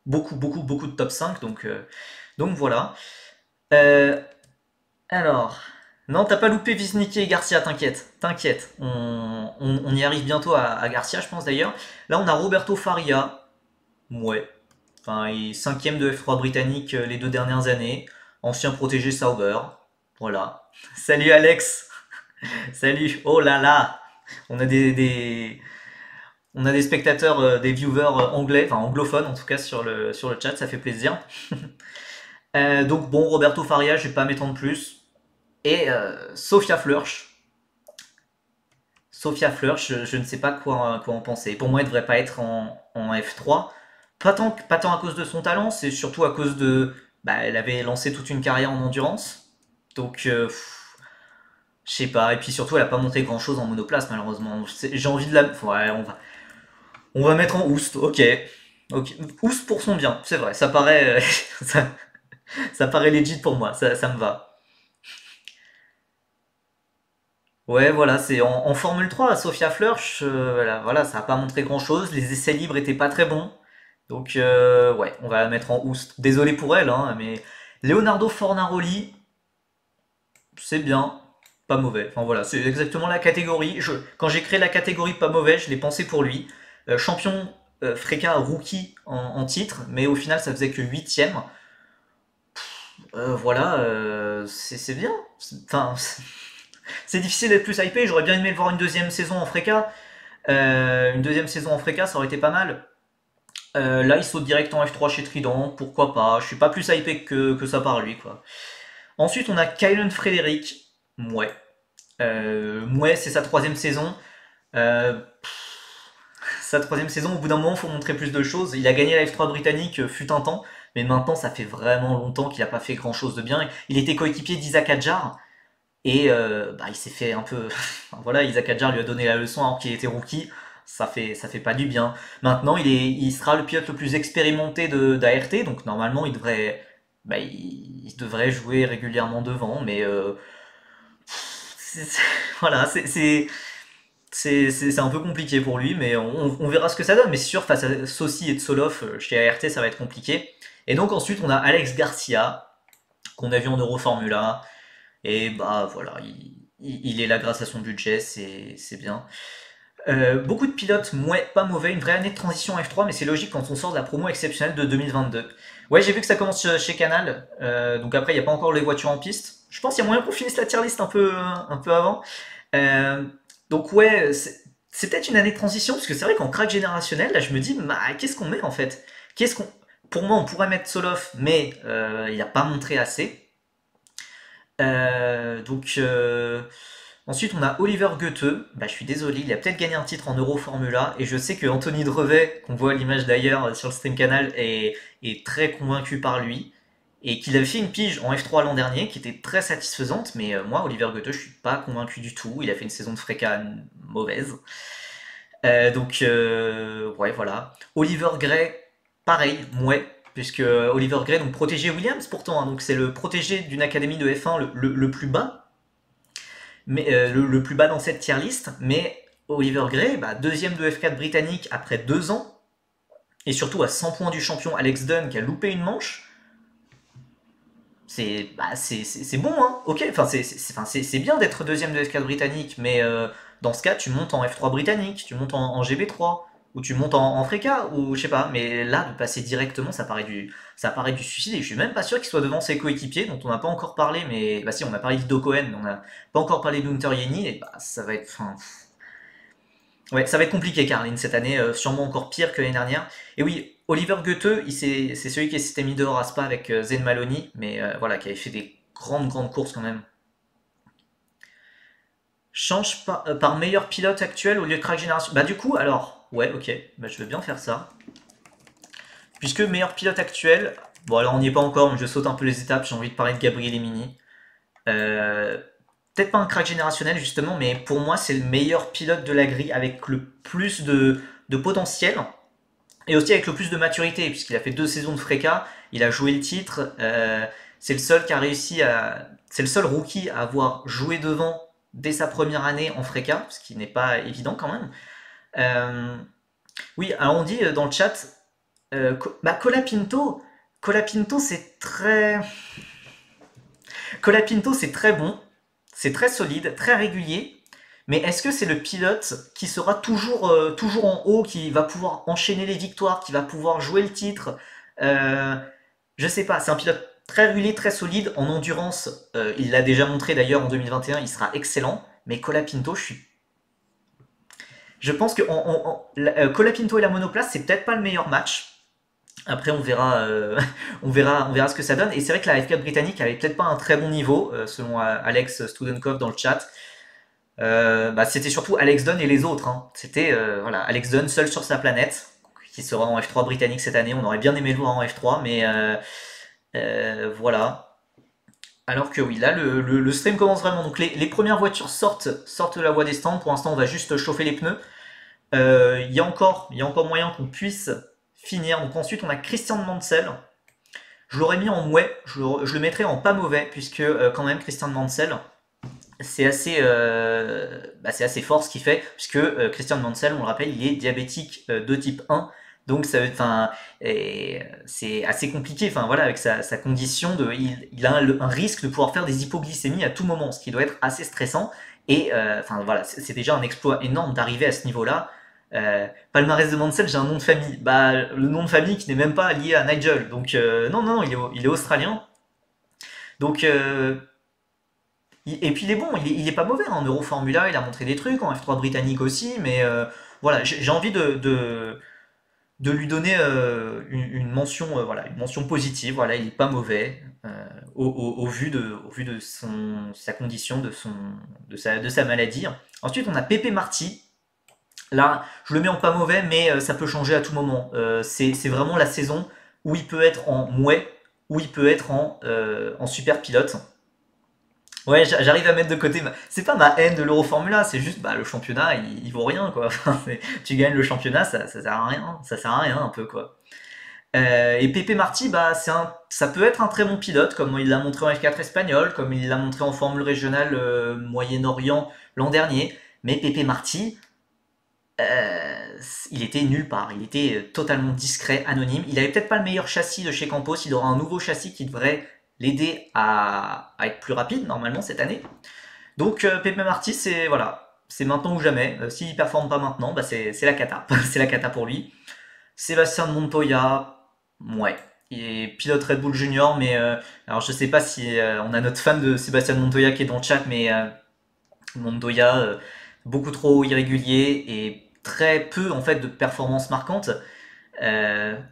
beaucoup, beaucoup, beaucoup de top 5. Donc voilà. Euh, alors, non, t'as pas loupé Visniki et Garcia, t'inquiète, t'inquiète. On y arrive bientôt à Garcia, je pense d'ailleurs. Là, on a Roberto Faria, ouais. Enfin, il est cinquième de F3 britannique les 2 dernières années. Ancien protégé Sauber, voilà. Salut Alex, salut. Oh là là, on a on a des spectateurs, des viewers anglais, enfin anglophones en tout cas sur le chat, ça fait plaisir. Donc bon, Roberto Faria, je vais pas m'étendre plus. Et Sophia Flörsch. Sophia Flörsch, je ne sais pas quoi en penser. Pour moi, elle ne devrait pas être en F3. Pas tant à cause de son talent, c'est surtout à cause de. Bah, elle avait lancé toute une carrière en endurance. Donc, je sais pas. Et puis surtout, elle n'a pas montré grand chose en monoplace, malheureusement. J'ai envie de la. Ouais, on va mettre en Oust, ok. Ok. Oust pour son bien, c'est vrai. Ça paraît, ça paraît legit pour moi, ça me va. Ouais, voilà, c'est en Formule 3, Sophia Flörsch, voilà, ça n'a pas montré grand-chose. Les essais libres étaient pas très bons. Donc, ouais, on va la mettre en Oust. Désolé pour elle, hein, mais Leonardo Fornaroli, c'est bien, pas mauvais. Enfin voilà, c'est exactement la catégorie. Quand j'ai créé la catégorie pas mauvais, je l'ai pensé pour lui. Champion Freca rookie en titre, mais au final, ça faisait que huitième. Voilà, c'est bien. Enfin, c'est difficile d'être plus hypé. J'aurais bien aimé le voir une deuxième saison en Freca. Une deuxième saison en Freca, ça aurait été pas mal. Là, il saute direct en F3 chez Trident. Pourquoi pas? Je suis pas plus hypé que ça par lui, quoi. Ensuite, on a Kylen Frédéric. Mouais. Mouais, c'est sa troisième saison. Euh, Sa troisième saison, au bout d'un moment, il faut montrer plus de choses. Il a gagné la F3 britannique, fut un temps, mais maintenant, ça fait vraiment longtemps qu'il n'a pas fait grand chose de bien. Il était coéquipier d'Isaac Adjar, et bah, il s'est fait un peu. Voilà, Isaac Adjar lui a donné la leçon alors qu'il était rookie. Ça fait pas du bien. Maintenant, il sera le pilote le plus expérimenté d'ART, donc normalement, il devrait jouer régulièrement devant, mais voilà, c'est un peu compliqué pour lui, mais on verra ce que ça donne. Mais c'est sûr, face à Saucy et Tsoloff chez ART, ça va être compliqué. Et donc ensuite, on a Alex Garcia, qu'on a vu en Euroformula. Et bah voilà, il est là grâce à son budget, c'est bien. Beaucoup de pilotes, pas mauvais, une vraie année de transition F3, mais c'est logique quand on sort de la promo exceptionnelle de 2022. Ouais, j'ai vu que ça commence chez Canal, donc après il n'y a pas encore les voitures en piste. Je pense qu'il y a moyen qu'on finisse la tier list un peu avant. Euh, donc ouais, c'est peut-être une année de transition, parce que c'est vrai qu'en crack générationnel, là je me dis, bah, qu'est-ce qu'on met en fait? Qu'est-ce qu'on... Pour moi, on pourrait mettre Soloff, mais il n'a pas montré assez. Donc ensuite, on a Oliver Goethe. Bah, je suis désolé, il a peut-être gagné un titre en Euro Formula, et je sais que Anthony Drevet, qu'on voit à l'image d'ailleurs sur le stream canal, est très convaincu par lui, et qu'il avait fait une pige en F3 l'an dernier, qui était très satisfaisante, mais moi, Oliver Goethe, je suis pas convaincu du tout. Il a fait une saison de Freca mauvaise. Ouais, voilà. Oliver Gray, pareil, ouais, puisque Oliver Gray, donc protégé Williams pourtant, hein, donc c'est le protégé d'une académie de F1 le plus bas, mais le plus bas dans cette tier list, mais Oliver Gray, bah, deuxième de F4 britannique après 2 ans, et surtout à 100 points du champion Alex Dunn qui a loupé une manche. C'est bon, hein. Ok, enfin, c'est bien d'être deuxième de F4 britannique, mais dans ce cas, tu montes en F3 britannique, tu montes en GB3, ou tu montes en Freca, ou je sais pas. Mais là, de passer directement, ça paraît du suicide, et je suis même pas sûr qu'il soit devant ses coéquipiers, dont on n'a pas encore parlé, mais bah si, on a parlé d'Ido Cohen, mais on n'a pas encore parlé de Hunter Yeni, et bah ça va être, enfin, ouais, ça va être compliqué, Caroline, cette année, sûrement encore pire que l'année dernière. Et oui, Oliver Goethe, c'est celui qui s'était mis dehors à Spa avec Zen Maloney, mais voilà, qui avait fait des grandes courses quand même. Change par meilleur pilote actuel au lieu de Crack Génération. Bah du coup, alors, ouais, ok, bah, je veux bien faire ça. Puisque meilleur pilote actuel, bon alors on n'y est pas encore, mais je saute un peu les étapes, j'ai envie de parler de Gabriel Emini. Euh, Peut-être pas un crack générationnel justement, mais pour moi c'est le meilleur pilote de la grille avec le plus de potentiel. Et aussi avec le plus de maturité, puisqu'il a fait 2 saisons de Freca, il a joué le titre, c'est le seul qui a réussi à. C'est le seul rookie à avoir joué devant dès sa première année en Freca, ce qui n'est pas évident quand même. Euh, oui, alors on dit dans le chat, bah Colapinto c'est très. Colapinto c'est très bon, c'est très solide, très régulier, mais est-ce que c'est le pilote qui sera toujours en haut, qui va pouvoir enchaîner les victoires, qui va pouvoir jouer le titre? euh, Je sais pas, c'est un pilote très régulier, très solide. En endurance, il l'a déjà montré d'ailleurs en 2021, il sera excellent. Mais Colapinto, je pense que Colapinto et la monoplace, c'est peut-être pas le meilleur match. Après, on verra, on verra ce que ça donne. Et c'est vrai que la F4 britannique avait peut-être pas un très bon niveau, selon Alex Studenkov dans le chat. Bah, c'était surtout Alex Dunn et les autres, hein. C'était voilà, Alex Dunn seul sur sa planète, qui sera en F3 britannique cette année. On aurait bien aimé le voir en F3, mais voilà. Alors que oui, là, le stream commence vraiment. Donc les premières voitures sortent de la voie des stands. Pour l'instant, on va juste chauffer les pneus. Il y a encore moyen qu'on puisse finir. Donc ensuite, on a Christian Mansell. Je l'aurais mis en mouet, je le mettrais en pas mauvais, puisque quand même Christian Mansell, c'est assez fort ce qu'il fait, puisque Christian Mansell, on le rappelle, il est diabétique de type 1, donc enfin, c'est assez compliqué, enfin voilà, avec sa condition il a un risque de pouvoir faire des hypoglycémies à tout moment, ce qui doit être assez stressant. Et enfin voilà, c'est déjà un exploit énorme d'arriver à ce niveau-là. Palmarès de Mansell, j'ai un nom de famille, bah le nom de famille qui n'est même pas lié à Nigel, donc non, il est australien. Donc et puis il est bon, il est pas mauvais, hein. En Euro Formula, il a montré des trucs, en F3 britannique aussi, mais voilà, j'ai envie de lui donner une mention, voilà, une mention positive. Voilà, il est pas mauvais au vu de sa condition, de sa maladie. Ensuite, on a Pepe Marty. Là, je le mets en pas mauvais, mais ça peut changer à tout moment. C'est vraiment la saison où il peut être en mouet, où il peut être en super pilote. Ouais, j'arrive à mettre de côté. C'est pas ma haine de l'Euro Formula, c'est juste bah, le championnat, il vaut rien quoi. Enfin, tu gagnes le championnat, ça sert à rien, ça sert à rien un peu quoi. Et Pepe Marty, bah, ça peut être un très bon pilote, comme il l'a montré en F4 espagnol, comme il l'a montré en Formule régionale Moyen-Orient l'an dernier. Mais Pepe Marty, il était nulle part, il était totalement discret, anonyme. Il avait peut-être pas le meilleur châssis de chez Campos, il aura un nouveau châssis qui devrait l'aider à être plus rapide normalement cette année. Donc Pepe Marty, c'est voilà, c'est maintenant ou jamais. S'il performe pas maintenant, bah c'est la cata, c'est la cata pour lui. Sébastien Montoya, ouais, il est pilote Red Bull Junior, mais alors je sais pas si on a notre fan de Sébastien Montoya qui est dans le chat, mais Montoya, beaucoup trop irrégulier et très peu en fait de performances marquantes.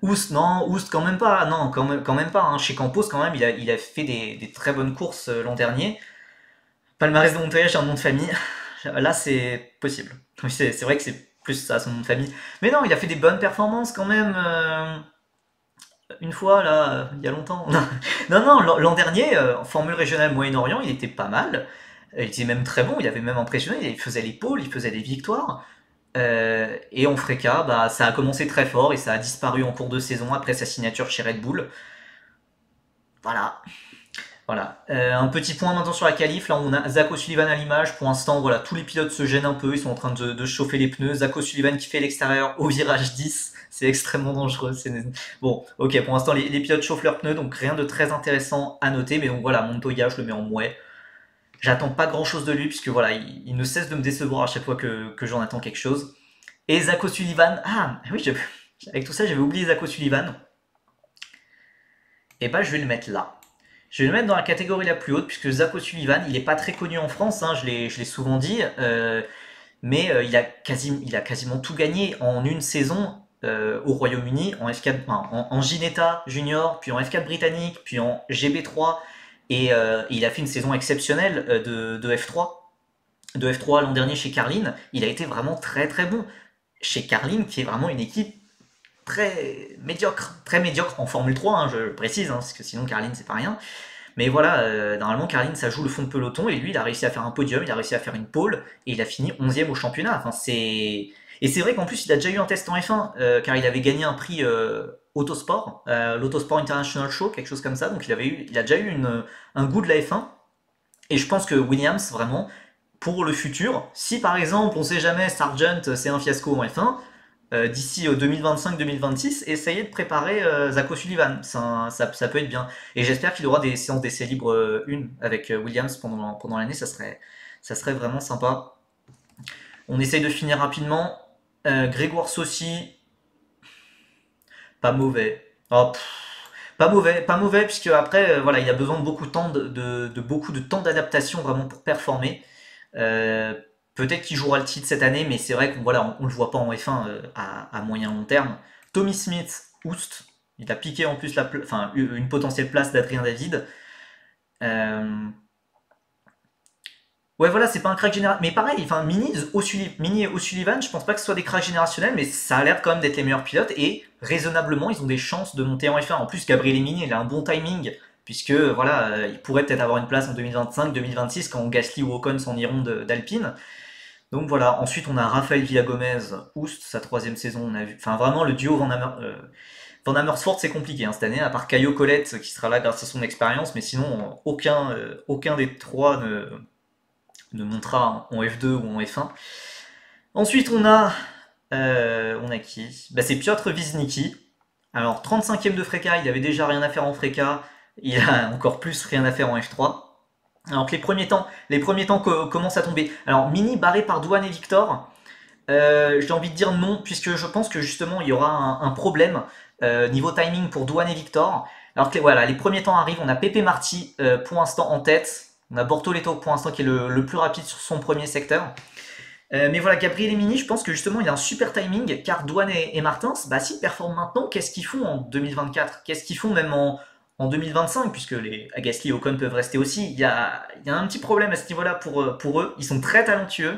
Oust, non, Oust quand même pas, non, quand même pas, hein. Chez Campos, quand même, il a fait des très bonnes courses l'an dernier. Palmarès de Montoya, j'ai un nom de famille. Là, c'est possible. Oui, c'est vrai que c'est plus ça, son nom de famille. Mais non, il a fait des bonnes performances quand même. Une fois, là, il y a longtemps. Non, non, l'an dernier, en Formule régionale Moyen-Orient, il était pas mal. Il était même très bon, il avait même impressionné. Il faisait les pôles, il faisait des victoires. Et en Freca, bah, ça a commencé très fort et ça a disparu en cours de saison après sa signature chez Red Bull. Voilà. Voilà. Un petit point maintenant sur la qualif. Là, on a Zach O'Sullivan à l'image. Pour l'instant, voilà, tous les pilotes se gênent un peu. Ils sont en train de chauffer les pneus. Zach O'Sullivan qui fait l'extérieur au virage 10. C'est extrêmement dangereux. Bon, ok, pour l'instant, les pilotes chauffent leurs pneus. Donc, rien de très intéressant à noter. Mais donc, voilà, Montoya, je le mets en mouet. J'attends pas grand chose de lui, puisque voilà, il ne cesse de me décevoir à chaque fois que j'en attends quelque chose. Et Zach O'Sullivan. Ah, oui, avec tout ça, j'avais oublié Zach O'Sullivan. Et bah, je vais le mettre là. Je vais le mettre dans la catégorie la plus haute, puisque Zach O'Sullivan, il n'est pas très connu en France, hein, je l'ai souvent dit, mais il a quasiment tout gagné en une saison au Royaume-Uni, en F4, enfin, en Ginetta Junior, puis en F4 britannique, puis en GB3, et il a fait une saison exceptionnelle de F3. De F3 l'an dernier chez Carlin, il a été vraiment très très bon. Chez Carlin, qui est vraiment une équipe très médiocre en Formule 3, hein, je précise, hein, parce que sinon Carlin c'est pas rien. Mais voilà, normalement Carlin ça joue le fond de peloton et lui il a réussi à faire un podium, il a réussi à faire une pole et il a fini 11e au championnat. Enfin, et c'est vrai qu'en plus il a déjà eu un test en F1 car il avait gagné un prix Autosport, l'Autosport International Show, quelque chose comme ça. Donc il a déjà eu un goût de la F1 et je pense que Williams vraiment pour le futur, si par exemple on sait jamais Sargent c'est un fiasco en F1, d'ici 2025-2026, essayez de préparer Zach O'Sullivan. Ça peut être bien. Et j'espère qu'il aura des séances d'essai libres une avec Williams pendant l'année. Ça serait vraiment sympa. On essaye de finir rapidement. Grégoire Saucy, pas mauvais. Oh, pas mauvais, puisque après, voilà, il a besoin de beaucoup de temps, beaucoup de temps d'adaptation vraiment pour performer. Euh, Peut-être qu'il jouera le titre cette année, mais c'est vrai qu'on voilà, on le voit pas en F1 à moyen long terme. Tommy Smith, Oust, il a piqué en plus enfin, une potentielle place d'Adrien David. Euh, ouais, voilà, c'est pas un crack général. Mais pareil, enfin, Mini et O'Sullivan, je pense pas que ce soit des cracks générationnels, mais ça a l'air quand même d'être les meilleurs pilotes et raisonnablement, ils ont des chances de monter en F1. En plus, Gabriel Mini, il a un bon timing, puisque voilà, il pourrait peut-être avoir une place en 2025-2026 quand Gasly ou Ocon s'en iront d'Alpine. Donc voilà, ensuite on a Raphaël Villagomez, Oust, sa troisième saison, on a vu. Enfin vraiment le duo Van Amersfoort c'est compliqué hein, cette année, à part Caio Colette qui sera là grâce à son expérience, mais sinon aucun des trois ne montera en F2 ou en F1. Ensuite on a qui bah, c'est Piotr Wiznicki. Alors 35e de Freca, il avait déjà rien à faire en Freca, il a encore plus rien à faire en F3. Alors que les premiers temps commencent à tomber. Alors Mini barré par Douane et Victor, j'ai envie de dire non, puisque je pense que justement il y aura un problème niveau timing pour Douane et Victor. Alors que voilà, les premiers temps arrivent, on a Pepe Marty pour l'instant en tête, on a Bortoleto pour l'instant qui est le plus rapide sur son premier secteur. Mais voilà, Gabriel Mini, je pense que justement il a un super timing, car Douane et Martins, bah s'ils performent maintenant, qu'est-ce qu'ils font en 2024? Qu'est-ce qu'ils font même en 2025, puisque les Gasly et Ocon peuvent rester aussi. Il y a un petit problème à ce niveau-là pour eux. Ils sont très talentueux,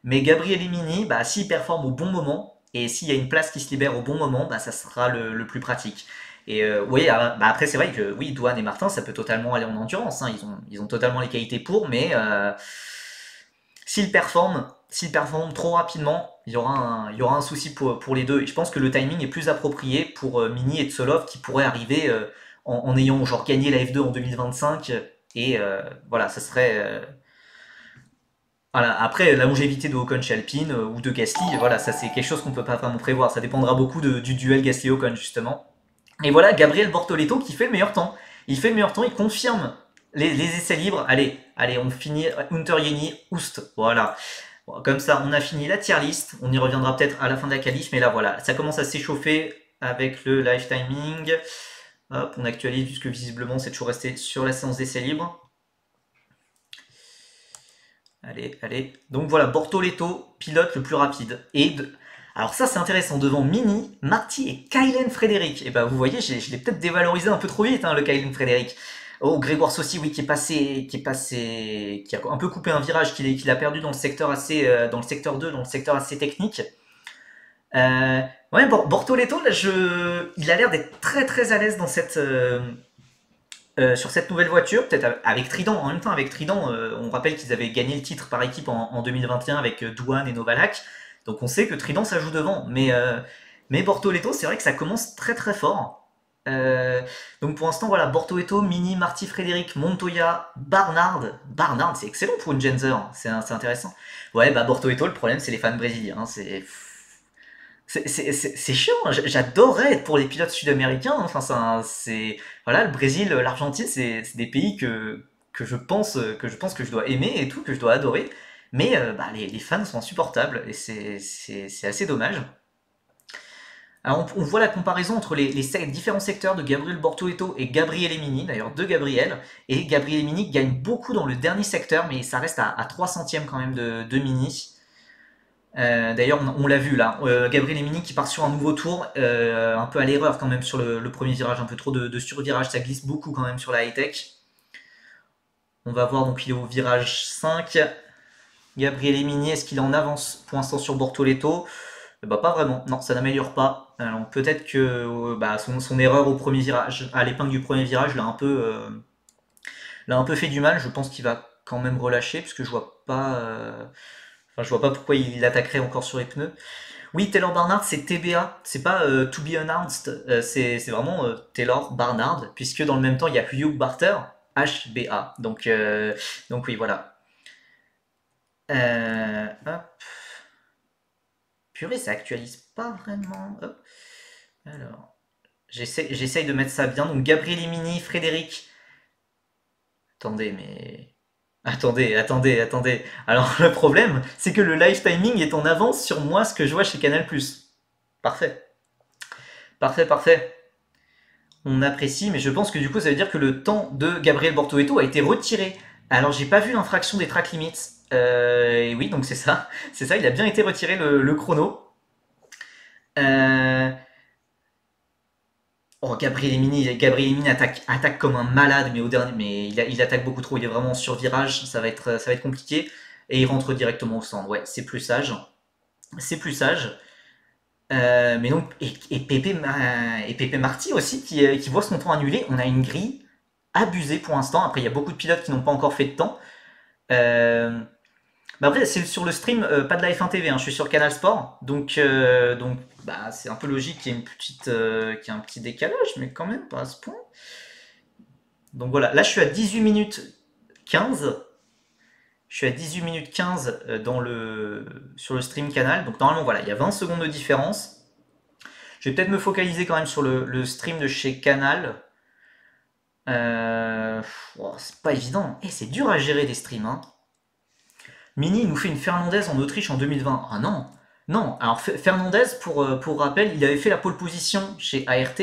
mais Gabriel et Mini, bah, s'ils performent au bon moment, et s'il y a une place qui se libère au bon moment, bah, ça sera le plus pratique. Et oui, bah, après c'est vrai que oui, Douane et Martin, ça peut totalement aller en endurance. Hein. Ils ont totalement les qualités pour, mais s'ils performent trop rapidement, il y aura un souci pour les deux. Et je pense que le timing est plus approprié pour Mini et Tsolov qui pourraient arriver en ayant genre gagné la F2 en 2025. Et voilà, ça serait. Voilà. Après, la longévité de Ocon chez Alpine ou de Gasly, voilà, ça c'est quelque chose qu'on peut pas vraiment prévoir. Ça dépendra beaucoup du duel Gasly-Ocon justement. Et voilà, Gabriel Bortoleto qui fait le meilleur temps. Il fait le meilleur temps, il confirme les essais libres. Allez, on finit Hunter Yeni, Oust. Voilà. Bon, comme ça, on a fini la tier list. On y reviendra peut-être à la fin de la qualif, mais là voilà, ça commence à s'échauffer avec le live timing. Hop, on actualise puisque visiblement c'est toujours resté sur la séance d'essais libres. Allez, allez. Donc voilà, Bortoleto, pilote le plus rapide. Alors ça c'est intéressant, devant Mini, Marty et Kylen Frédéric. Et ben vous voyez, je l'ai peut-être dévalorisé un peu trop vite, hein, le Kylen Frédéric. Oh, Grégoire Saucy, oui, qui a un peu coupé un virage, qu'il a perdu dans le secteur dans le secteur 2, dans le secteur assez technique. Euh, ouais, Bortoleto, là, il a l'air d'être très très à l'aise dans sur cette nouvelle voiture, peut-être avec Trident. En même temps, avec Trident, on rappelle qu'ils avaient gagné le titre par équipe en 2021 avec Douane et Novalak. Donc on sait que Trident, ça joue devant. Mais Bortoleto, c'est vrai que ça commence très très fort. Donc pour l'instant, voilà, Bortoleto, Mini, Marty Frédéric, Montoya, Barnard. Barnard, c'est excellent pour une Genzer, c'est intéressant. Ouais, bah Bortoleto, le problème, c'est les fans brésiliens. Hein, c'est chiant, j'adorerais être pour les pilotes sud-américains. Hein. Enfin, voilà, le Brésil, l'Argentine, c'est des pays que je dois aimer et tout, que je dois adorer. Mais bah, les fans sont insupportables et c'est assez dommage. Alors, on voit la comparaison entre les différents secteurs de Gabriel Bortoleto et Gabriel Emini, d'ailleurs deux Gabriel. Et Gabriel Emini gagne beaucoup dans le dernier secteur, mais ça reste à 3 centièmes quand même de Mini. D'ailleurs, on l'a vu là, Gabriel Emini qui part sur un nouveau tour, un peu à l'erreur quand même sur le premier virage, un peu trop de survirage, ça glisse beaucoup quand même sur la high-tech. On va voir, donc il est au virage 5. Gabriel Emini, est-ce qu'il est en avance pour l'instant sur Bortoleto? Bah pas vraiment, non, ça n'améliore pas. Alors peut-être que bah, son erreur au premier virage, à l'épingle du premier virage, l'a un peu fait du mal. Je pense qu'il va quand même relâcher, puisque je vois pas. Enfin, je vois pas pourquoi il attaquerait encore sur les pneus. Oui, Taylor Barnard, c'est TBA, c'est pas To Be Announced, c'est vraiment Taylor Barnard, puisque dans le même temps, il y a Hugh Barter, HBA. Donc oui, voilà. Hop. Purée, ça actualise pas vraiment. Hop. Alors, j'essaye de mettre ça bien. Donc Gabriel Emini, Frédéric. Attendez, mais. Attendez. Alors le problème, c'est que le live timing est en avance sur moi, ce que je vois chez Canal+. Parfait. Parfait. On apprécie, mais je pense que du coup, ça veut dire que le temps de Gabriel Bortoleto a été retiré. Alors, j'ai pas vu l'infraction des track limits. Et oui, donc c'est ça. C'est ça, il a bien été retiré le chrono. Euh, Oh, Gabriel Emini attaque comme un malade, mais au dernier, mais il attaque beaucoup trop. Il est vraiment sur virage, ça va être compliqué. Et il rentre directement au stand. Ouais, c'est plus sage. C'est plus sage. Mais donc, et Pepe Marty aussi qui voit son temps annulé. On a une grille abusée pour l'instant. Après, il y a beaucoup de pilotes qui n'ont pas encore fait de temps. Euh, mais après, c'est sur le stream, pas de la F1 TV, hein, je suis sur Canal Sport. Donc bah, c'est un peu logique qu'il y ait un petit décalage, mais quand même pas à ce point. Donc voilà, là je suis à 18 minutes 15. Je suis à 18 minutes 15 sur le stream Canal. Donc normalement, voilà, il y a 20 secondes de différence. Je vais peut-être me focaliser quand même sur le stream de chez Canal. C'est pas évident. Et c'est dur à gérer des streams. Hein. Mini nous fait une Fernandez en Autriche en 2020. Ah non, non. Alors Fernandez, pour rappel, il avait fait la pole position chez ART,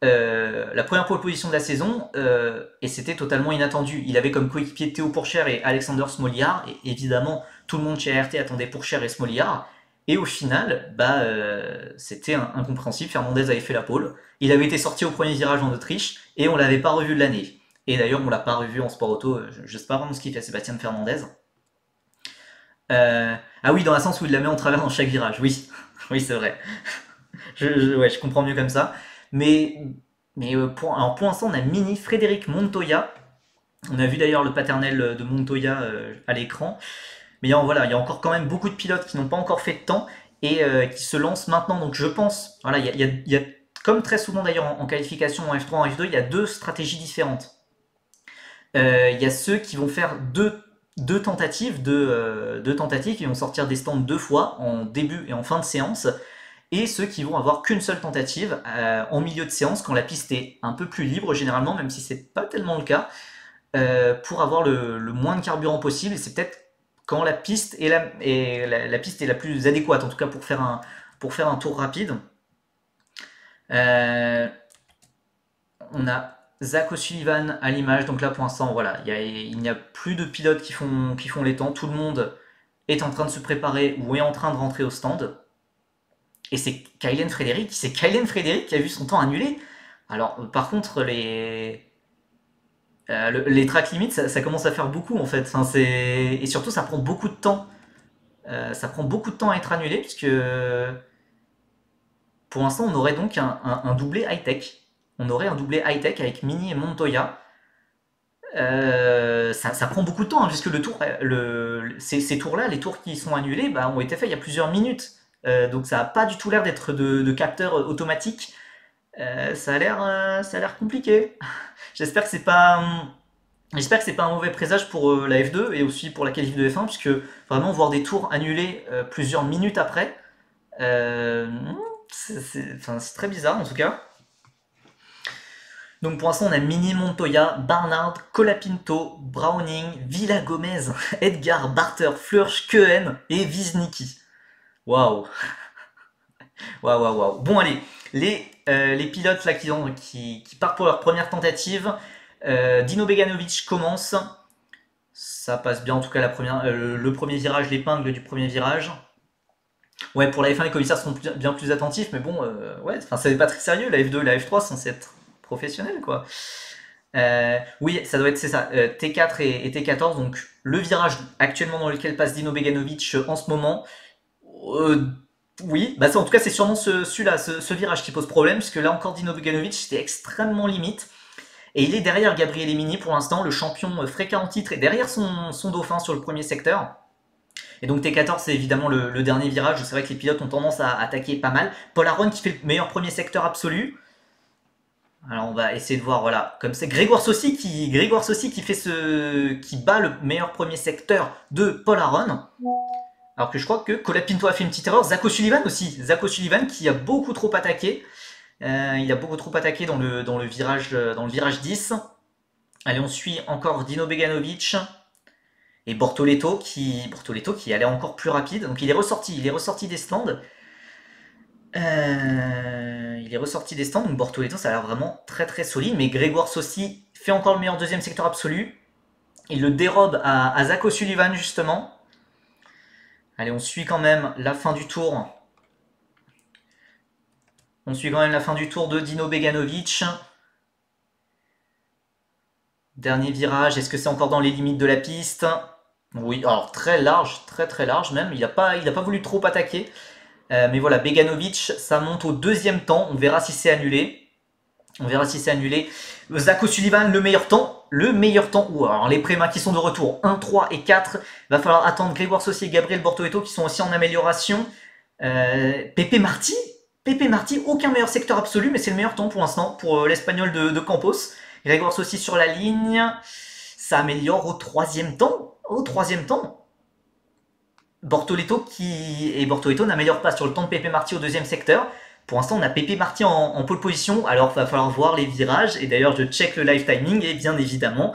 la première pole position de la saison, et c'était totalement inattendu. Il avait comme coéquipier Théo Pourchaire et Alexander Smoliard, et évidemment tout le monde chez ART attendait Pourchaire et Smoliard. Et au final, bah, c'était incompréhensible. Fernandez avait fait la pole. Il avait été sorti au premier virage en Autriche, et on l'avait pas revu de l'année. Et d'ailleurs, on l'a pas revu en sport auto. Je sais pas vraiment ce qu'il fait Sébastien Fernandez. Ah oui, dans le sens où il la met en travers dans chaque virage, oui. Oui, c'est vrai. Ouais, je comprends mieux comme ça. Mais, alors pour l'instant, on a Mini Frédéric Montoya. On a vu d'ailleurs le paternel de Montoya à l'écran. Mais voilà, il y a encore quand même beaucoup de pilotes qui n'ont pas encore fait de temps et qui se lancent maintenant. Donc je pense, voilà, il y a comme très souvent d'ailleurs en qualification en F3, en F2, il y a deux stratégies différentes. Il y a ceux qui vont faire deux tentatives, qui vont sortir des stands deux fois, en début et en fin de séance, et ceux qui vont avoir qu'une seule tentative en milieu de séance, quand la piste est un peu plus libre généralement, même si c'est pas tellement le cas, pour avoir le moins de carburant possible. Et c'est peut-être quand la piste est la piste est la plus adéquate, en tout cas pour faire un tour rapide. On a Zach O'Sullivan à l'image, donc là pour l'instant, voilà, il n'y a plus de pilotes qui font les temps, tout le monde est en train de se préparer ou est en train de rentrer au stand. Et c'est Kylen Frédéric qui a vu son temps annulé. Alors, par contre, les track limits, ça commence à faire beaucoup en fait. Enfin, et surtout, ça prend beaucoup de temps. Ça prend beaucoup de temps à être annulé, puisque pour l'instant, on aurait donc un doublé high-tech. On aurait un doublé high-tech avec Mini et Montoya. Ça prend beaucoup de temps, hein, puisque ces tours-là, les tours qui sont annulés, bah, ont été faits il y a plusieurs minutes. Donc ça n'a pas du tout l'air d'être de capteurs automatiques. Ça a l'air compliqué. J'espère que c'est pas, j'espère que c'est pas un mauvais présage pour la F2 et aussi pour la qualif de F1, puisque vraiment voir des tours annulés plusieurs minutes après, euh, enfin, c'est très bizarre en tout cas. Donc pour l'instant, on a Mini Montoya, Barnard, Colapinto, Browning, Villa Gomez, Edgar, Barter, Flurch, Cohen et Wisnicki. Waouh, waouh, waouh, waouh. Bon, allez, les pilotes là qui partent pour leur première tentative. Dino Beganovic commence. Ça passe bien, en tout cas, le premier virage, l'épingle du premier virage. Ouais, pour la F1, les commissaires seront bien plus attentifs, mais bon, ouais, enfin, c'est pas très sérieux. La F2 et la F3 sont censés être professionnels, quoi. Oui, ça doit être, c'est ça, T4 et T14, donc le virage actuellement dans lequel passe Dino Beganovic en ce moment. Euh, oui, bah ça, en tout cas c'est sûrement celui-là, ce virage qui pose problème, puisque là encore Dino Beganovic c'était extrêmement limite. Et il est derrière Gabriel Emini pour l'instant, le champion fréquent en titre est derrière son dauphin sur le premier secteur. Et donc T14 c'est évidemment le dernier virage, c'est vrai que les pilotes ont tendance à attaquer pas mal. Paul Aron qui fait le meilleur premier secteur absolu. Alors on va essayer de voir, voilà, comme c'est Grégoire Saucy qui bat le meilleur premier secteur de Paul Aron. Alors que je crois que Colapinto a fait une petite erreur. Zach O'Sullivan aussi. Zach O'Sullivan qui a beaucoup trop attaqué. Il a beaucoup trop attaqué dans le virage 10. Allez, on suit encore Dino Beganovic et Bortoleto qui allait encore plus rapide. Donc il est ressorti des stands. Donc Bortoleto ça a l'air vraiment très très solide. Mais Grégoire Saucy fait encore le meilleur deuxième secteur absolu. Il le dérobe à Zach O'Sullivan justement. Allez, on suit quand même la fin du tour. On suit quand même la fin du tour de Dino Beganovic. Dernier virage, est-ce que c'est encore dans les limites de la piste? Oui, alors très large, très très large même. Il n'a pas voulu trop attaquer. Mais voilà, Beganovic, ça monte au deuxième temps. On verra si c'est annulé. Zach O'Sullivan, le meilleur temps. Ou alors les prémas qui sont de retour, 1, 3 et 4. Va falloir attendre Grégoire Saucy et Gabriel Bortoleto qui sont aussi en amélioration. Pepe Marti, aucun meilleur secteur absolu, mais c'est le meilleur temps pour l'instant pour l'Espagnol de Campos. Grégoire Saucy sur la ligne. Ça améliore au troisième temps. Bortoleto n'améliore pas sur le temps de Pepe Marti au deuxième secteur. Pour l'instant, on a Pepe Marti en pole position, alors il va falloir voir les virages. Et d'ailleurs, je check le live timing et bien évidemment,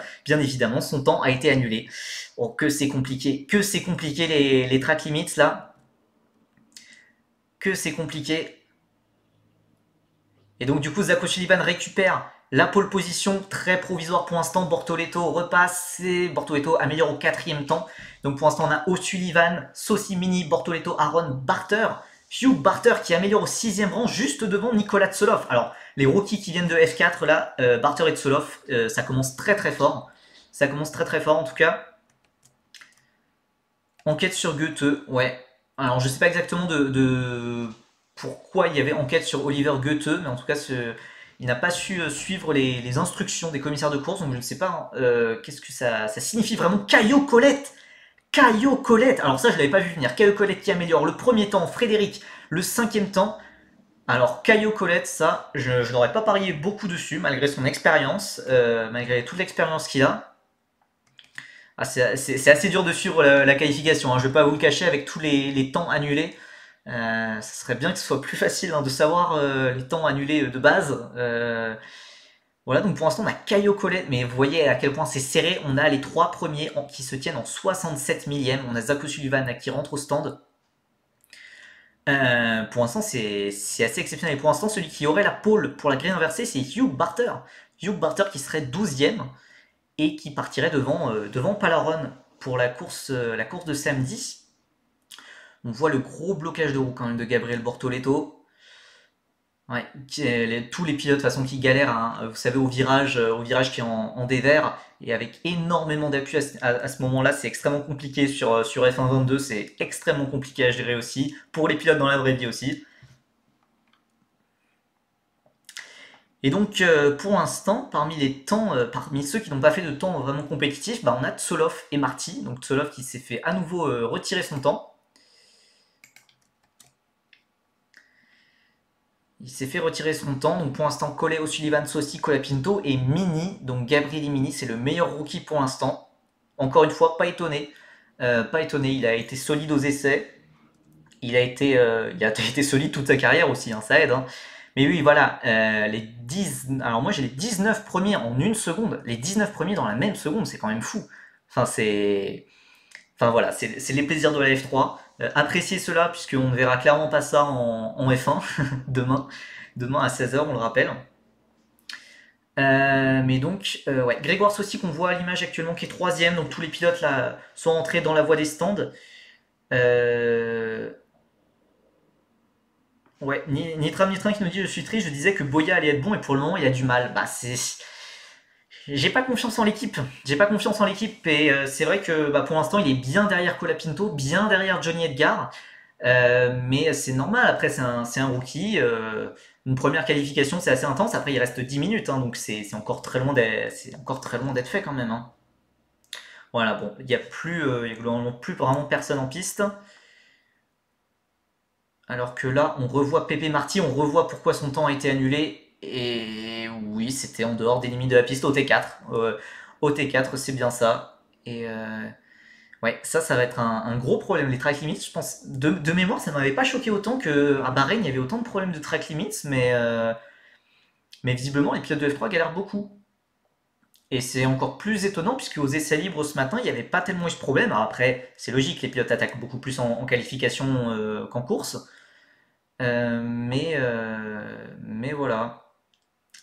son temps a été annulé. Oh, que c'est compliqué les track limits là. Que c'est compliqué. Et donc du coup, Zach O'Sullivan récupère la pole position, très provisoire pour l'instant. Bortoleto repasse et Bortoleto améliore au quatrième temps. Donc pour l'instant, on a O'Sullivan, Saucy, Mini, Bortoleto, Aron, Barter. Hugh Barter qui améliore au sixième rang juste devant Nicolas Tsolov. Alors les rookies qui viennent de F4 là, Barter et Tsolov, ça commence très très fort. En tout cas. Enquête sur Goethe, ouais. Alors je sais pas exactement de pourquoi il y avait enquête sur Oliver Goethe, mais en tout cas il n'a pas su suivre les instructions des commissaires de course, donc je ne sais pas qu'est-ce que ça signifie vraiment. Caio Colette, alors ça je l'avais pas vu venir. Caio Colette qui améliore le premier temps, Frédéric le cinquième temps. Alors Caio Colette, ça je n'aurais pas parié beaucoup dessus malgré son expérience, malgré toute l'expérience qu'il a. Ah, c'est assez dur de suivre la qualification, hein. Je ne vais pas vous le cacher avec tous les temps annulés. Ça serait bien que ce soit plus facile hein, de savoir les temps annulés de base. Voilà, donc pour l'instant on a Caio Collet, mais vous voyez à quel point c'est serré. On a les trois premiers qui se tiennent en 67 millième. On a Zach O'Sullivan qui rentre au stand. Pour l'instant c'est assez exceptionnel. Et pour l'instant celui qui aurait la pole pour la grille inversée c'est Hugh Barter. Hugh Barter qui serait 12e et qui partirait devant Palaron pour la course de samedi. On voit le gros blocage de roue quand même de Gabriel Bortoleto. Ouais, tous les pilotes de toute façon qui galèrent, hein, vous savez, au virage qui est en dévers et avec énormément d'appui à ce moment-là, c'est extrêmement compliqué sur F1 22, c'est extrêmement compliqué à gérer aussi, pour les pilotes dans la vraie vie aussi. Et donc pour l'instant, parmi les temps, parmi ceux qui n'ont pas fait de temps vraiment compétitif, bah, on a Tsolov et Marty. Donc Tsolov qui s'est fait à nouveau retirer son temps. Il s'est fait retirer son temps, donc pour l'instant Collet, O'Sullivan, Sossi, Colapinto et Mini, donc Gabriel Mini, c'est le meilleur rookie pour l'instant. Encore une fois, pas étonné. Pas étonné, il a été solide aux essais. Il a été solide toute sa carrière aussi, hein, ça aide. Hein. Mais oui, voilà, alors moi j'ai les 19 premiers en une seconde. Les 19 premiers dans la même seconde, c'est quand même fou. Enfin, enfin voilà, c'est les plaisirs de la F3. Appréciez cela, puisqu'on ne verra clairement pas ça en F1 demain à 16h, on le rappelle. Mais donc, ouais, Grégoire Saucy qu'on voit à l'image actuellement qui est 3ème, donc tous les pilotes là sont entrés dans la voie des stands. Ouais, Nitram Nitram qui nous dit je suis triste, je disais que Boya allait être bon et pour le moment il a du mal. Bah c'est. J'ai pas confiance en l'équipe. J'ai pas confiance en l'équipe et c'est vrai que bah, pour l'instant il est bien derrière Colapinto, bien derrière Johnny Edgar. Mais c'est normal, après c'est un rookie. Une première qualification c'est assez intense, après il reste 10 minutes, hein, donc c'est encore très loin d'être fait quand même. Hein. Voilà, bon, il y a globalement plus vraiment personne en piste. Alors que là, on revoit Pépé Marty, on revoit pourquoi son temps a été annulé. Et oui, c'était en dehors des limites de la piste au T4. Au T4, c'est bien ça. Et ouais, ça va être un gros problème. Les track limits, je pense, de mémoire, ça ne m'avait pas choqué autant qu'à Bahreïn, il y avait autant de problèmes de track limits, mais visiblement, les pilotes de F3 galèrent beaucoup. Et c'est encore plus étonnant puisque aux essais libres ce matin, il n'y avait pas tellement eu ce problème. Alors après, c'est logique, les pilotes attaquent beaucoup plus en qualification qu'en course. Mais voilà.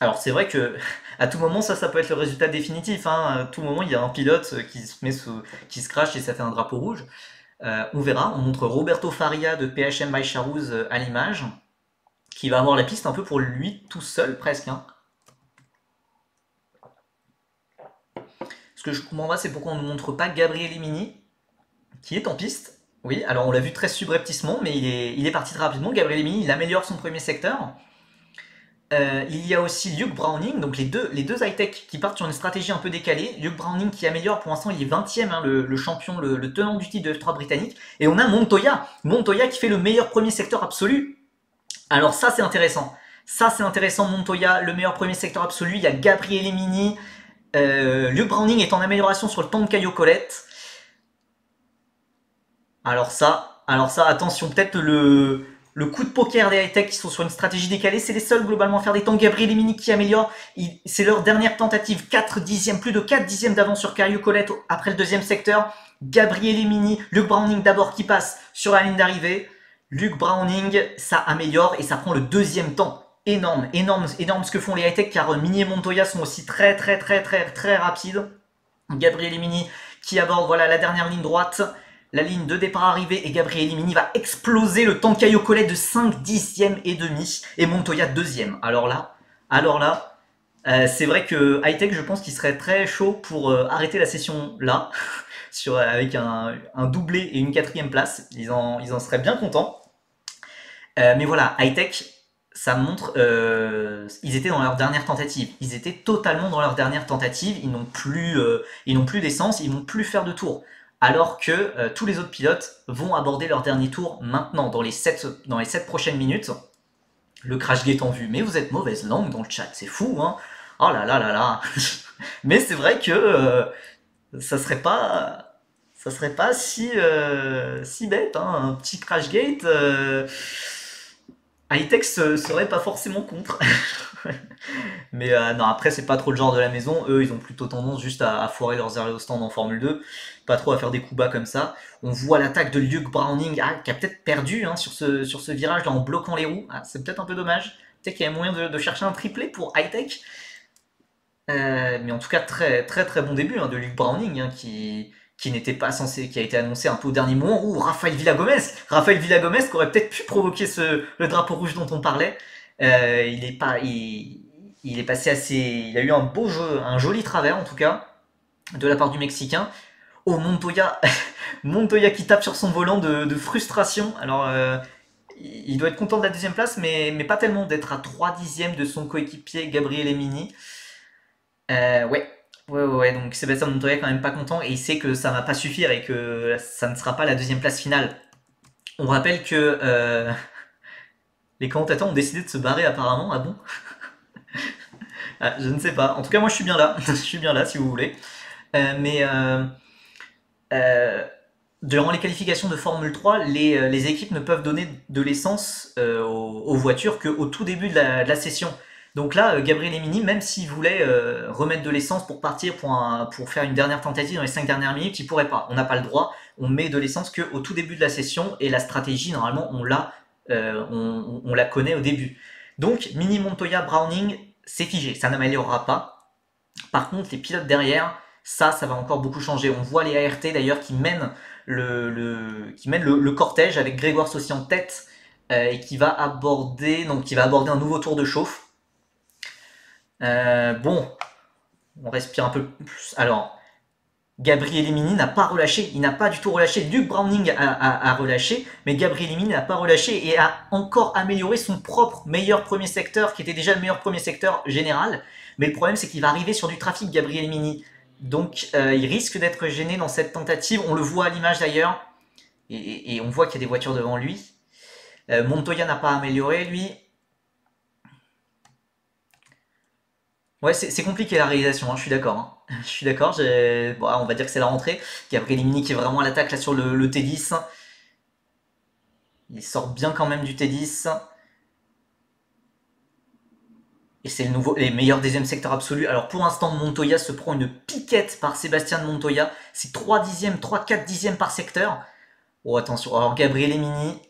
Alors c'est vrai que à tout moment ça peut être le résultat définitif. Hein. À tout moment il y a un pilote qui se crache et ça fait un drapeau rouge. On verra. On montre Roberto Faria de PHM by Charouz à l'image, qui va avoir la piste un peu pour lui tout seul presque. Hein. Ce que je comprends pas, c'est pourquoi on ne montre pas Gabriel Emini, qui est en piste. Oui, alors on l'a vu très subrepticement, mais il est parti très rapidement. Gabriel Emini, il améliore son premier secteur. Il y a aussi Luke Browning, donc les deux high-tech qui partent sur une stratégie un peu décalée. Luke Browning qui améliore, pour l'instant il est 20ème, hein, le champion, le tenant du titre de F3 britannique. Et on a Montoya qui fait le meilleur premier secteur absolu. Alors ça c'est intéressant. Montoya, le meilleur premier secteur absolu. Il y a Gabriel Emini. Luke Browning est en amélioration sur le temps de Caio Colette. Alors ça, attention, peut-être le coup de poker des high-tech qui sont sur une stratégie décalée, c'est les seuls globalement à faire des temps. Gabriel Emini qui améliore, c'est leur dernière tentative, 4 dixièmes, plus de 4 dixièmes d'avance sur Caio Colette après le deuxième secteur. Gabriel Emini, Luke Browning d'abord qui passe sur la ligne d'arrivée. Luke Browning, ça améliore et ça prend le deuxième temps. Énorme ce que font les high-tech car Mini et Montoya sont aussi très rapides. Gabriel Emini qui aborde voilà la dernière ligne droite. La ligne de départ arrivée et Gabriel Emini va exploser le temps de Caio Collet de 5 dixièmes et demi et Montoya deuxième. Alors là, c'est vrai que Hightech, je pense qu'il serait très chaud pour arrêter la session là, avec un doublé et une quatrième place. Ils en seraient bien contents. Mais voilà, Hightech, ça montre, ils étaient dans leur dernière tentative. Ils étaient totalement dans leur dernière tentative. Ils n'ont plus d'essence, ils vont plus faire de tours. Alors que tous les autres pilotes vont aborder leur dernier tour maintenant, dans les 7 prochaines minutes. Le Crashgate en vue. Mais vous êtes mauvaise langue dans le chat, c'est fou, hein. Oh là là là là. Mais c'est vrai que ça serait pas si bête, hein. Un petit Crashgate. Hightech serait pas forcément contre. Mais non, après, c'est pas trop le genre de la maison. Eux, ils ont plutôt tendance juste à foirer leurs arrêts au stand en Formule 2. Pas trop à faire des coups bas comme ça. On voit l'attaque de Luke Browning qui a peut-être perdu hein, sur ce virage là en bloquant les roues. Ah, c'est peut-être un peu dommage. Peut-être qu'il y a moyen de chercher un triplé pour Hightech. Mais en tout cas, très très très bon début hein, de Luke Browning, hein, qui n'était pas censé, qui a été annoncé un peu au dernier moment. Ou Rafael Villagomez qui aurait peut-être pu provoquer le drapeau rouge dont on parlait. Il est pas, il est passé assez, il a eu un beau jeu, un joli travers en tout cas de la part du Mexicain. Oh Montoya, Montoya qui tape sur son volant de frustration. Alors il doit être content de la deuxième place, mais pas tellement d'être à 3 dixièmes de son coéquipier Gabriel Emini. Ouais. Ouais, donc Sébastien Montoya est quand même pas content et il sait que ça va pas suffire et que ça ne sera pas la deuxième place finale. On rappelle que les commentateurs ont décidé de se barrer apparemment. Ah bon? Ah, je ne sais pas. En tout cas, moi je suis bien là. Je suis bien là si vous voulez. Mais euh, durant les qualifications de Formule 3, les équipes ne peuvent donner de l'essence aux voitures qu'au tout début de la session. Donc là, Gabriel Emini, même s'il voulait remettre de l'essence pour partir pour faire une dernière tentative dans les 5 dernières minutes, il pourrait pas. On n'a pas le droit. On met de l'essence qu'au tout début de la session et la stratégie, normalement, on la connaît au début. Donc, Mini Montoya Browning, c'est figé. Ça n'améliorera pas. Par contre, les pilotes derrière, ça va encore beaucoup changer. On voit les ART d'ailleurs qui mènent le cortège avec Grégoire Saucy en tête et qui va aborder un nouveau tour de chauffe. Bon, on respire un peu plus. Alors, Gabriel Emini n'a pas relâché, il n'a pas du tout relâché. Luke Browning a relâché, mais Gabriel Emini n'a pas relâché et a encore amélioré son propre meilleur premier secteur, qui était déjà le meilleur premier secteur général. Mais le problème, c'est qu'il va arriver sur du trafic, Gabriel Emini. Donc, il risque d'être gêné dans cette tentative. On le voit à l'image d'ailleurs, et on voit qu'il y a des voitures devant lui. Montoya n'a pas amélioré, lui. Ouais, c'est compliqué la réalisation, hein, je suis d'accord. Hein. Je suis d'accord, bon, on va dire que c'est la rentrée. Gabriel Emini qui est vraiment à l'attaque là sur le T10. Il sort bien quand même du T10. Et c'est les meilleurs deuxième secteur absolu. Alors pour l'instant, Montoya se prend une piquette par Sébastien Montoya. C'est 3 dixièmes, 3-4 dixièmes par secteur. Oh attention, alors Gabriel Emini,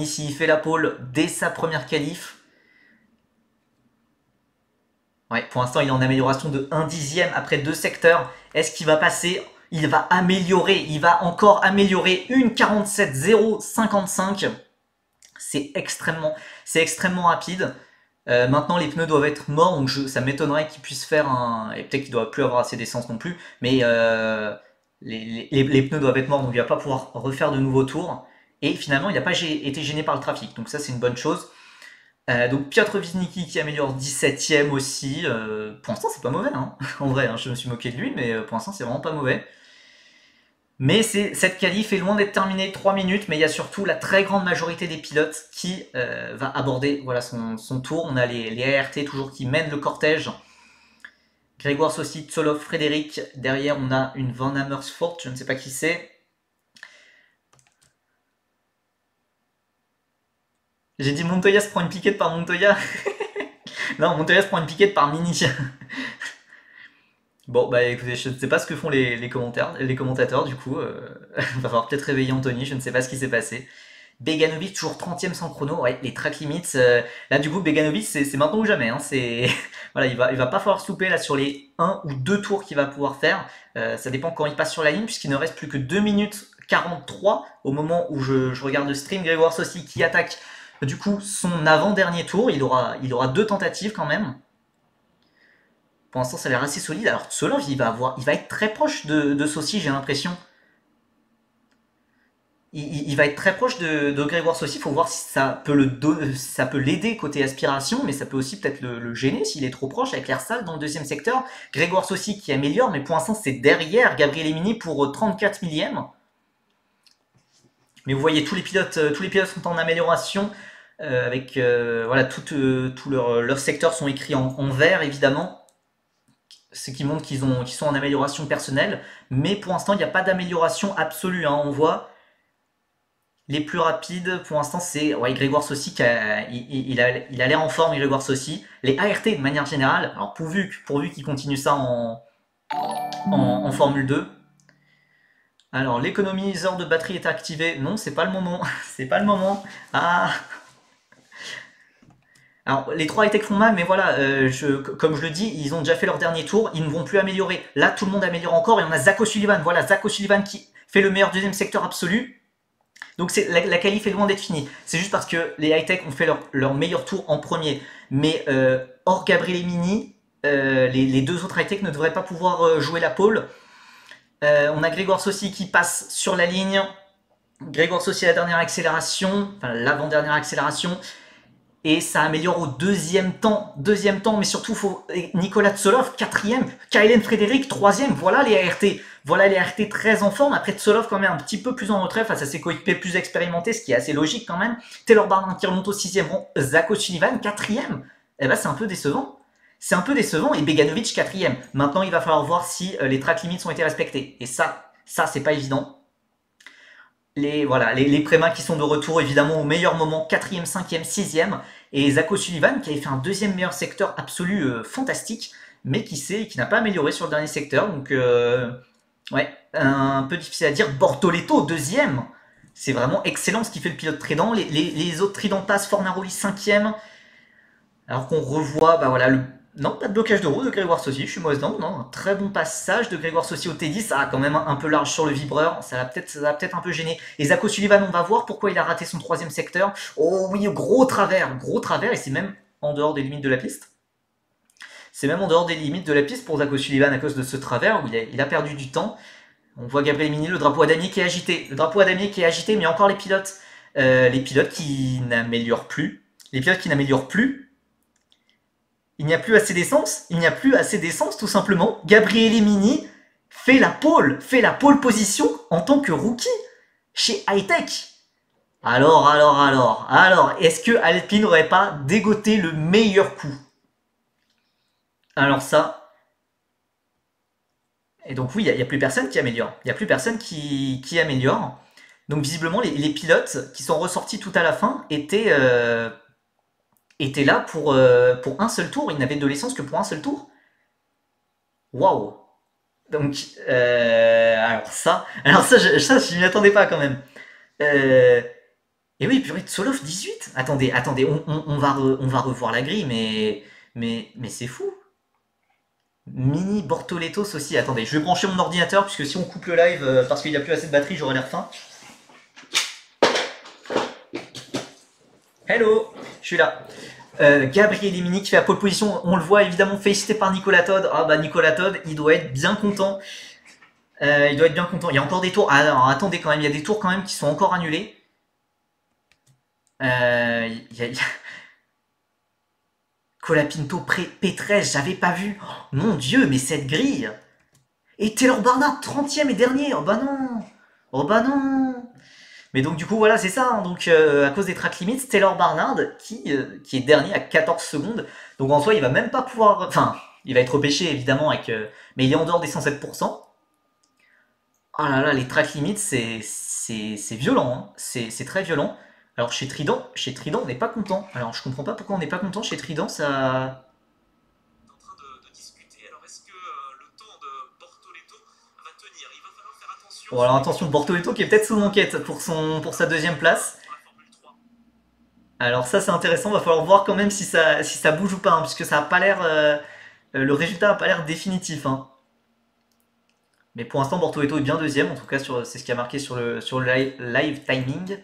s'il fait la pole dès sa première qualif, ouais, pour l'instant, il est en amélioration de 1 dixième après 2 secteurs. Est-ce qu'il va passer? Il va encore améliorer une 47,055. C'est extrêmement rapide. Maintenant, les pneus doivent être morts, donc ça m'étonnerait qu'ils puissent faire un. Et peut-être qu'il ne doit plus avoir assez d'essence non plus, mais les pneus doivent être morts, donc il ne va pas pouvoir refaire de nouveaux tours. Et finalement, il n'a pas été gêné par le trafic, donc ça, c'est une bonne chose. Donc Piotr Wisnicki qui améliore 17ème aussi. Pour l'instant, c'est pas mauvais, hein. En vrai, hein, je me suis moqué de lui, mais pour l'instant, c'est vraiment pas mauvais. Mais cette qualif est loin d'être terminée 3 minutes, mais il y a surtout la très grande majorité des pilotes qui va aborder voilà, son tour. On a les ART toujours qui mènent le cortège. Grégoire Saucy, Tsolov, Frédéric. Derrière, on a une Van Amersfoort, je ne sais pas qui c'est. J'ai dit Montoya se prend une piquette par Montoya. Non, Montoya se prend une piquette par Mini. Bon, bah écoutez, je ne sais pas ce que font les commentateurs, du coup. Va falloir peut-être réveiller Anthony, je ne sais pas ce qui s'est passé. Beganovic, toujours 30ème sans chrono, ouais, les track limits. Là, du coup, Beganovic, c'est maintenant ou jamais. Hein, voilà, il va pas falloir se louper là sur les un ou 2 tours qu'il va pouvoir faire. Ça dépend quand il passe sur la ligne, puisqu'il ne reste plus que 2 minutes 43 au moment où je regarde le stream. Grégoire Saucy qui attaque, du coup, son avant-dernier tour. Il aura 2 tentatives quand même. Pour l'instant, ça a l'air assez solide. Alors, Tsolov, il va être très proche de Saucy, j'ai l'impression. Il va être très proche de Grégoire Saucy. Il faut voir si ça peut l'aider côté aspiration, mais ça peut aussi peut-être le gêner s'il est trop proche avec l'air sale dans le deuxième secteur. Grégoire Saucy qui améliore, mais pour l'instant, c'est derrière Gabriel Emini pour 34 millièmes. Mais vous voyez, tous les pilotes sont en amélioration. Avec voilà, tout leur secteur sont écrits en vert évidemment, ce qui montre qu'ils sont en amélioration personnelle, mais pour l'instant il n'y a pas d'amélioration absolue, hein. On voit les plus rapides pour l'instant c'est ouais, Grégoire Saucy il a l'air en forme, Grégoire Saucy. Les ART de manière générale, alors pourvu qu'il continue ça en Formule 2. Alors l'économiseur de batterie est activé, non c'est pas le moment, c'est pas le moment. Ah, Alors, les trois high-tech font mal, mais voilà, comme je le dis, ils ont déjà fait leur dernier tour, ils ne vont plus améliorer. Là, tout le monde améliore encore, et on a Zach O'Sullivan. Voilà, Zach O'Sullivan qui fait le meilleur deuxième secteur absolu. Donc la qualif est loin d'être finie. C'est juste parce que les high-tech ont fait leur meilleur tour en premier. Mais hors Gabriel Mini, les deux autres high-tech ne devraient pas pouvoir jouer la pole. On a Grégoire Saucy qui passe sur la ligne. Grégoire Saucy à la dernière accélération, enfin l'avant-dernière accélération. Et ça améliore au deuxième temps, mais surtout Nicolas Tsolov, quatrième, Kylen Frédéric, troisième, voilà les ART. Voilà les ART très en forme, après Tsolov quand même un petit peu plus en retrait face à ses coéquipiers plus expérimentés, ce qui est assez logique quand même. Taylor Barnard qui remonte au sixième rang, Zach O'Sullivan, quatrième. Eh ben c'est un peu décevant. C'est un peu décevant, et Beganovic quatrième. Maintenant il va falloir voir si les track limits ont été respectés. Et ça c'est pas évident. Les prémas qui sont de retour évidemment au meilleur moment, 4e, 5e, 6e, et Zach O'Sullivan qui avait fait un deuxième meilleur secteur absolu fantastique, mais qui n'a pas amélioré sur le dernier secteur, donc ouais, un peu difficile à dire. Bortoletto, deuxième, c'est vraiment excellent ce qui fait le pilote Trident. Les autres Trident passent, Fornaroli 5e, alors qu'on revoit, bah voilà, non, pas de blocage de roue de Grégoire Saucy, je suis mauvais dedans, non, un très bon passage de Grégoire Saucy au T10, ça a quand même un peu large sur le vibreur, ça va peut-être un peu gêner. Et Zach O'Sullivan, on va voir pourquoi il a raté son troisième secteur. Oh oui, gros travers, et c'est même en dehors des limites de la piste. C'est même en dehors des limites de la piste pour Zach O'Sullivan à cause de ce travers où il a perdu du temps. On voit Gabriel Mini, le drapeau à damier qui est agité. Le drapeau à damier qui est agité, mais encore les pilotes qui n'améliorent plus. Les pilotes qui n'améliorent plus. Il n'y a plus assez d'essence, tout simplement. Gabriele Mini fait la pole position en tant que rookie chez Hightech. Alors, est-ce que Alpine n'aurait pas dégoté le meilleur coup? Alors ça... Et donc oui, il n'y a plus personne qui améliore. Il n'y a plus personne qui améliore. Donc visiblement, les pilotes qui sont ressortis tout à la fin étaient là pour un seul tour. Ils n'avaient de l'essence que pour un seul tour. Waouh! Donc, je m'y attendais pas quand même. Euh, et oui, purée, Tsolov 18. Attendez, on va revoir la grille, mais c'est fou. Mini Bortoletos aussi. Attendez, je vais brancher mon ordinateur, puisque si on coupe le live parce qu'il n'y a plus assez de batterie, j'aurai l'air fin. Hello, je suis là. Gabriel Mini qui fait la pole position, on le voit évidemment félicité par Nicolas Todd. Ah bah Nicolas Todd, il doit être bien content. Il doit être bien content. Il y a encore des tours. Alors attendez quand même, il y a des tours quand même qui sont encore annulés. Colapinto P13, j'avais pas vu. Oh, mon dieu, mais cette grille. Et Taylor Barnard, 30e et dernier. Oh bah non. Oh bah non. Mais donc du coup voilà c'est ça, hein. Donc à cause des track limits, Taylor Barnard qui est dernier à 14 secondes, donc en soi il va même pas pouvoir, enfin il va être repêché évidemment mais il est en dehors des 107%. Oh là là, les track limits c'est violent, hein. C'est très violent. Alors chez Trident on n'est pas content, alors je comprends pas pourquoi on n'est pas content chez Trident, ça... Bon alors attention, Bortoleto qui est peut-être sous enquête pour sa deuxième place. Alors ça c'est intéressant, va falloir voir quand même si ça bouge ou pas, hein, puisque ça a pas l'air, le résultat a pas l'air définitif, hein. Mais pour l'instant Bortoleto est bien deuxième, en tout cas c'est ce qui a marqué sur le live timing.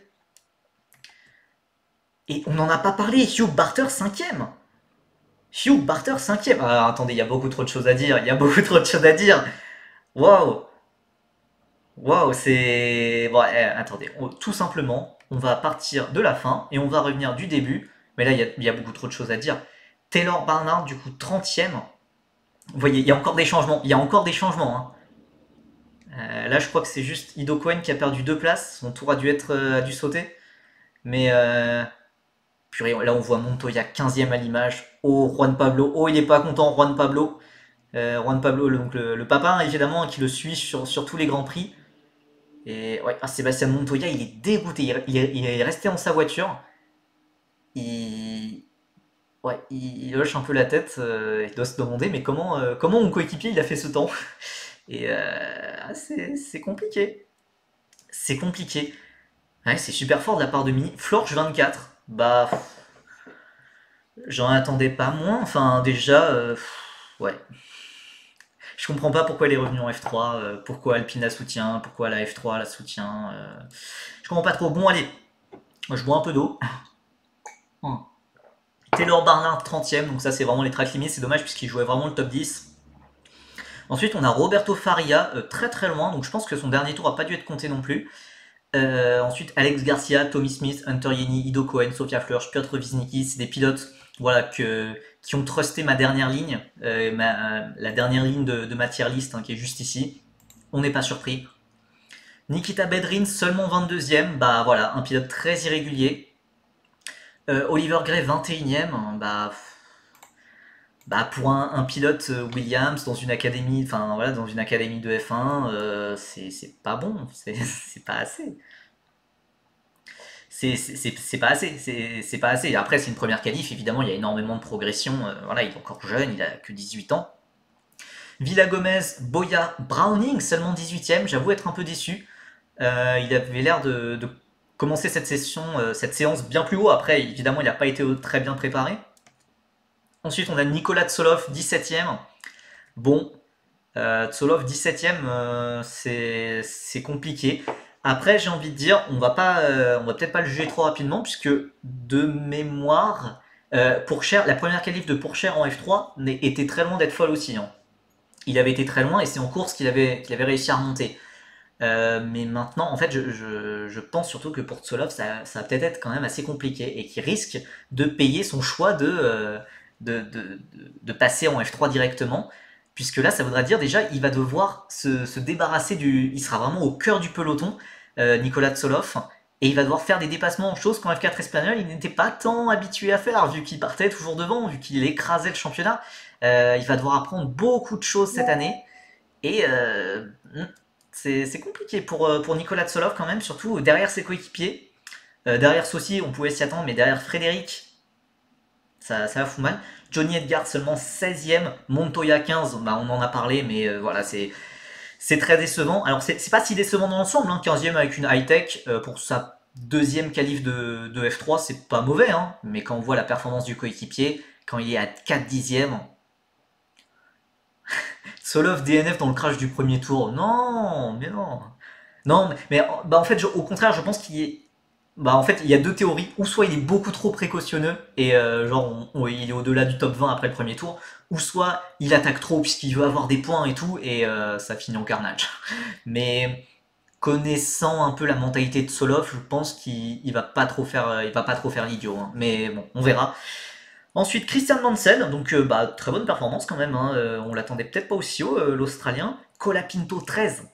Et on n'en a pas parlé, Hugh Barter 5ème. Hugh Barter 5ème. Ah, attendez, il y a beaucoup trop de choses à dire, Waouh. Waouh, c'est... Bon, attendez, tout simplement, on va partir de la fin et on va revenir du début. Mais là, il y a beaucoup trop de choses à dire. Taylor Barnard, du coup, 30e. Vous voyez, il y a encore des changements. Hein. Là, je crois que c'est juste Ido Cohen qui a perdu 2 places. Son tour a dû sauter. Mais, purée, là, on voit Montoya 15e à l'image. Oh, Juan Pablo. Oh, il est pas content, Juan Pablo. Juan Pablo, donc le papa, évidemment, qui le suit sur tous les grands prix. Et ouais, Sébastien Montoya, il est dégoûté. Il est resté dans sa voiture. Il, ouais, il hoche un peu la tête. Il doit se demander, mais comment mon coéquipier il a fait ce temps? Et c'est compliqué. C'est compliqué. Ouais, c'est super fort de la part de Mini. Florge 24. Bah, J'en attendais pas moins. Enfin, déjà, ouais. Je comprends pas pourquoi elle est revenue en F3, pourquoi Alpine la soutient, pourquoi la F3 la soutient. Je comprends pas trop. Bon, allez, moi, je bois un peu d'eau. Taylor Barnard 30ème, donc ça c'est vraiment les track limits, c'est dommage puisqu'il jouait vraiment le top 10. Ensuite on a Roberto Faria, très très loin, donc je pense que son dernier tour a pas dû être compté non plus. Ensuite Alex Garcia, Tommy Smith, Hunter Yeni, Ido Cohen, Sofia Flörsch, Piotr Wisnicki, c'est des pilotes voilà, qui ont trusté ma dernière ligne, la dernière ligne de ma tier list hein, qui est juste ici. On n'est pas surpris. Nikita Bedrin, seulement 22ème, bah voilà, un pilote très irrégulier. Oliver Gray, 21ème, bah pour un pilote Williams dans une académie, enfin voilà, dans une académie de F1, c'est pas bon, c'est pas assez. C'est pas assez, c'est pas assez. Après, c'est une première qualif, évidemment, il y a énormément de progression. Voilà, il est encore jeune, il a que 18 ans. Villa Gomez, Boya, Browning, seulement 18ème, j'avoue être un peu déçu. Il avait l'air de commencer cette session, cette séance bien plus haut. Après, évidemment, il n'a pas été très bien préparé. Ensuite, on a Nicolas Tsolov, 17ème. Bon, Tsolov 17ème, c'est compliqué. Après, j'ai envie de dire, on va peut-être pas le juger trop rapidement, puisque de mémoire, Pourchaire, la première qualif de Pourchaire en F3 était très loin d'être folle aussi, hein. Il avait été très loin et c'est en course qu'il avait réussi à remonter. Mais maintenant, en fait, je pense surtout que pour Tsolov, ça va peut-être être quand même assez compliqué et qu'il risque de payer son choix de passer en F3 directement. Puisque là, ça voudra dire déjà, il va devoir se débarrasser du. Il sera vraiment au cœur du peloton, Nicolas Tsolov, et il va devoir faire des dépassements, chose qu'en F4 espagnol, il n'était pas tant habitué à faire, vu qu'il partait toujours devant, vu qu'il écrasait le championnat. Il va devoir apprendre beaucoup de choses cette année. Et c'est compliqué pour Nicolas Tsolov quand même, surtout derrière ses coéquipiers. Derrière Saucy, on pouvait s'y attendre, mais derrière Frédéric, ça fout mal. Johnny Edgar seulement 16ème, Montoya 15, bah on en a parlé, mais voilà, c'est très décevant. Alors c'est pas si décevant dans l'ensemble, hein, 15ème avec une high-tech, pour sa deuxième qualif de F3, c'est pas mauvais, hein, mais quand on voit la performance du coéquipier, quand il est à 4 dixièmes, Solov DNF dans le crash du premier tour, non, mais non. Non, mais bah en fait, au contraire, je pense qu'il est. Bah en fait, il y a deux théories. Ou soit il est beaucoup trop précautionneux et genre il est au-delà du top 20 après le premier tour, ou soit il attaque trop puisqu'il veut avoir des points et tout et ça finit en carnage. Mais connaissant un peu la mentalité de Solov, je pense qu'il va pas trop faire, il va pas trop faire l'idiot, hein. Mais bon, on verra. Ensuite, Christian Mansell, donc bah, très bonne performance quand même, hein. On l'attendait peut-être pas aussi haut, l'Australien. Colapinto 13,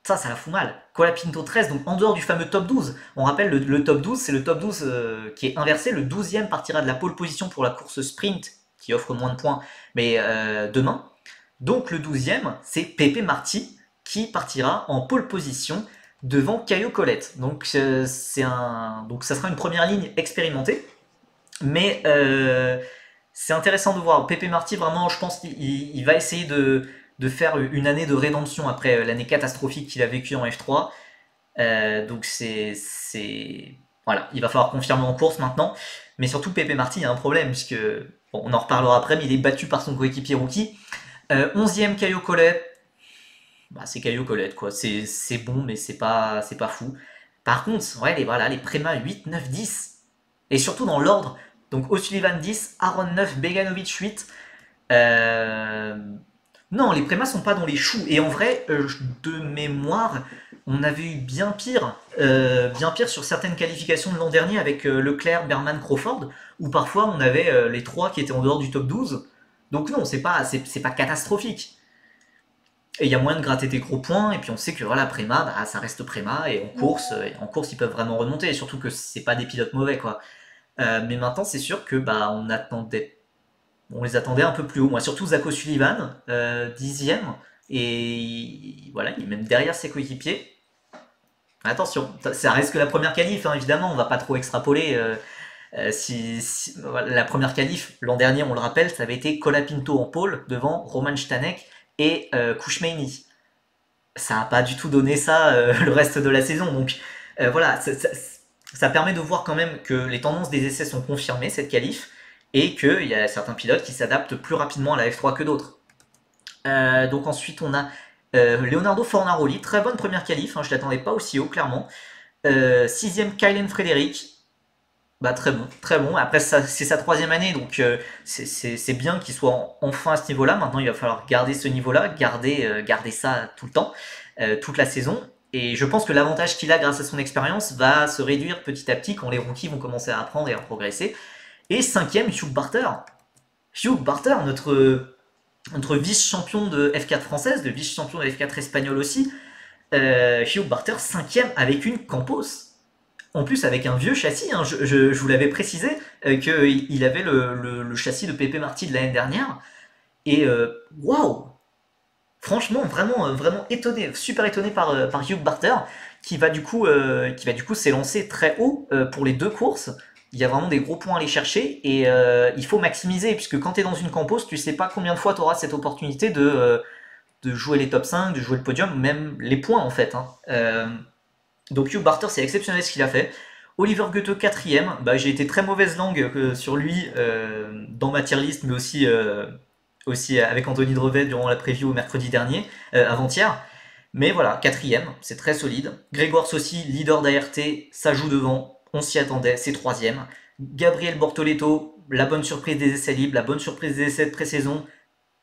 ça la fout mal. Colapinto 13, donc en dehors du fameux top 12. On rappelle, le top 12, c'est le top 12 qui est inversé. Le 12e partira de la pole position pour la course sprint, qui offre moins de points, mais demain. Donc le 12e, c'est Pepe Marty, qui partira en pole position devant Caio Colette. Donc, donc ça sera une première ligne expérimentée. Mais c'est intéressant de voir. Pepe Marty, vraiment, je pense qu'il va essayer de faire une année de rédemption après l'année catastrophique qu'il a vécue en F3. Donc voilà, il va falloir confirmer en course maintenant. Mais surtout, Pepe Marty, il y a un problème, puisque bon, on en reparlera après, mais il est battu par son coéquipier rookie. 11e, Caio Colette. Bah, c'est Caio Colette, quoi. C'est bon, mais c'est pas fou. Par contre, ouais, les Préma 8, 9, 10. Et surtout dans l'ordre. Donc O'Sullivan 10, Aaron 9, Beganovic 8. Euh, Non, les Prémas sont pas dans les choux. Et en vrai, de mémoire, on avait eu bien pire sur certaines qualifications de l'an dernier avec Leclerc, Berman, Crawford, où parfois on avait les trois qui étaient en dehors du top 12. Donc non, c'est pas catastrophique. Et il y a moyen de gratter tes gros points, et puis on sait que voilà, Préma, bah, ça reste Préma, et en course ils peuvent vraiment remonter, et surtout que c'est pas des pilotes mauvais, quoi. Mais maintenant, c'est sûr que bah, on les attendait un peu plus haut. Moi, surtout Zach Sullivan, 10ème, et voilà, il est même derrière ses coéquipiers. Attention, ça reste que la première qualif, hein, évidemment, on va pas trop extrapoler. Voilà, la première qualif, l'an dernier, on le rappelle, ça avait été Colapinto en pôle devant Roman Stanek et Kouchmeini. Ça n'a pas du tout donné ça le reste de la saison. Donc voilà, ça permet de voir quand même que les tendances des essais sont confirmées, cette qualif, et qu'il y a certains pilotes qui s'adaptent plus rapidement à la F3 que d'autres. Donc ensuite on a Leonardo Fornaroli, très bonne première qualif, hein, je ne l'attendais pas aussi haut clairement. Sixième Kylen Frédéric, bah très bon, très bon. Après c'est sa troisième année, donc c'est bien qu'il soit enfin à ce niveau-là. Maintenant il va falloir garder ce niveau-là, garder ça tout le temps, toute la saison. Et je pense que l'avantage qu'il a grâce à son expérience va se réduire petit à petit quand les rookies vont commencer à apprendre et à progresser. Et cinquième, Hugh Barter. Hugh Barter, notre vice-champion de F4 française, de vice-champion de F4 espagnol aussi. Hugh Barter, cinquième avec une Campos. En plus, avec un vieux châssis, hein, je vous l'avais précisé, qu'il avait le châssis de Pepe Marty de l'année dernière. Et waouh! Franchement, vraiment étonné, super étonné par Hugh Barter, qui va du coup s'élancer très haut pour les deux courses. Il y a vraiment des gros points à aller chercher et il faut maximiser, puisque quand tu es dans une campos, tu sais pas combien de fois tu auras cette opportunité de jouer les top 5, de jouer le podium, même les points en fait, hein. Donc Hugh Barter, c'est exceptionnel ce qu'il a fait. Oliver Goethe, quatrième. Bah, j'ai été très mauvaise langue sur lui dans ma tier list, mais aussi avec Anthony Drevet durant la preview mercredi dernier, avant-hier. Mais voilà, quatrième, c'est très solide. Grégoire Saucy, leader d'ART, ça joue devant, on s'y attendait, c'est troisième. Gabriel Bortoleto, la bonne surprise des essais libres, la bonne surprise des essais de pré-saison.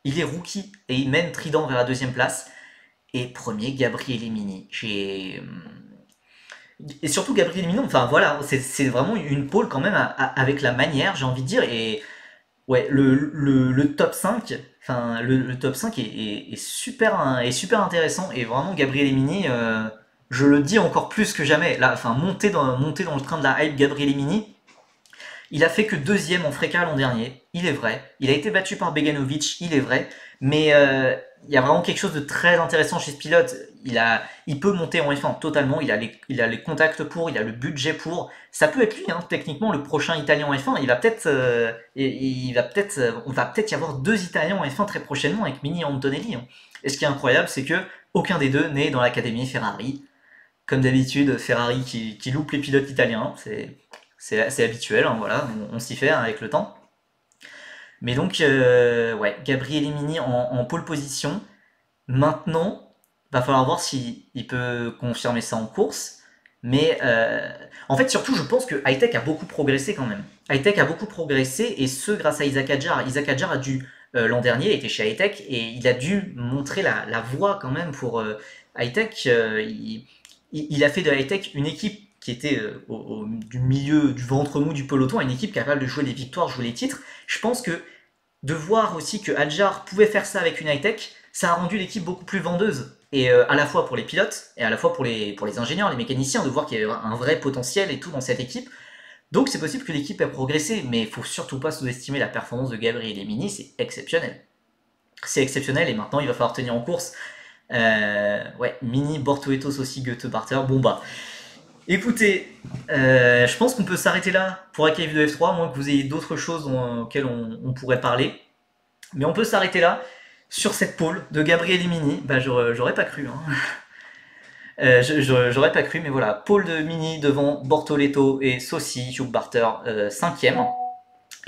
Il est rookie et il mène Trident vers la deuxième place. Et premier, Gabriel Emini. Et surtout Gabriel Minon, enfin voilà, c'est vraiment une pole quand même avec la manière, j'ai envie de dire. Et ouais, le top 5, enfin le top 5 est super intéressant. Et vraiment, Gabriel Mini, je le dis encore plus que jamais. Là, enfin, monter dans le train de la hype Gabriel Mini, il a fait que deuxième en Freca l'an dernier, il est vrai. Il a été battu par Beganovic, il est vrai. Mais il y a vraiment quelque chose de très intéressant chez ce pilote. Il peut monter en F1 totalement, il a les contacts pour, il a le budget pour. Ça peut être lui, hein, techniquement, le prochain Italien en F1. On va peut-être y avoir deux Italiens en F1 très prochainement avec Mini et Antonelli, hein. Et ce qui est incroyable, c'est que aucun des deux n'est dans l'académie Ferrari. Comme d'habitude, Ferrari qui loupe les pilotes italiens, c'est habituel, hein, voilà, on s'y fait, hein, avec le temps. Mais donc, ouais, Gabriel Mini en pole position. Maintenant, va falloir voir s'il peut confirmer ça en course. Mais en fait, surtout, je pense que Hightech a beaucoup progressé quand même. Hightech a beaucoup progressé et ce grâce à Isaac Adjar. Isaac Adjar a dû, l'an dernier, était chez Hightech et il a dû montrer la voie quand même pour Hightech. Il a fait de Hightech une équipe qui était du milieu, du ventre mou du peloton, à une équipe capable de jouer les victoires, jouer les titres. Je pense que de voir aussi que Adjar pouvait faire ça avec une high-tech, ça a rendu l'équipe beaucoup plus vendeuse. Et à la fois pour les pilotes, et à la fois pour les ingénieurs, les mécaniciens, de voir qu'il y avait un vrai potentiel et tout dans cette équipe. Donc c'est possible que l'équipe ait progressé, mais il faut surtout pas sous-estimer la performance de Gabriel Mini, c'est exceptionnel. C'est exceptionnel, et maintenant il va falloir tenir en course. Ouais, Mini, Bortoetos aussi, Goethe, Barter. Bon bah, écoutez, je pense qu'on peut s'arrêter là pour la qualif de F3, à moins que vous ayez d'autres choses auxquelles on pourrait parler. Mais on peut s'arrêter là sur cette pole de Gabriel Mini. Bah, j'aurais pas cru, hein. J'aurais pas cru, mais voilà. Pole de Mini devant Bortoleto et Saucy, Hugh Barter, 5ème.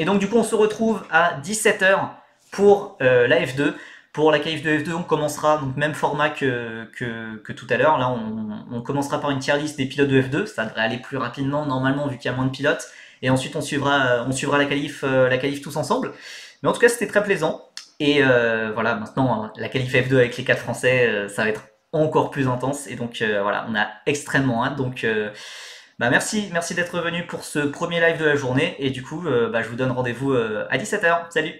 Et donc, du coup, on se retrouve à 17h pour la F2. Pour la qualif de F2, on commencera, donc même format que tout à l'heure. Là, on commencera par une tier list des pilotes de F2. Ça devrait aller plus rapidement, normalement, vu qu'il y a moins de pilotes. Et ensuite, on suivra la qualif tous ensemble. Mais en tout cas, c'était très plaisant. Et voilà, maintenant, la qualif F2 avec les 4 Français, ça va être encore plus intense. Et donc, voilà, on a extrêmement hâte. Donc, bah merci d'être venu pour ce premier live de la journée. Et du coup, bah, je vous donne rendez-vous à 17h. Salut!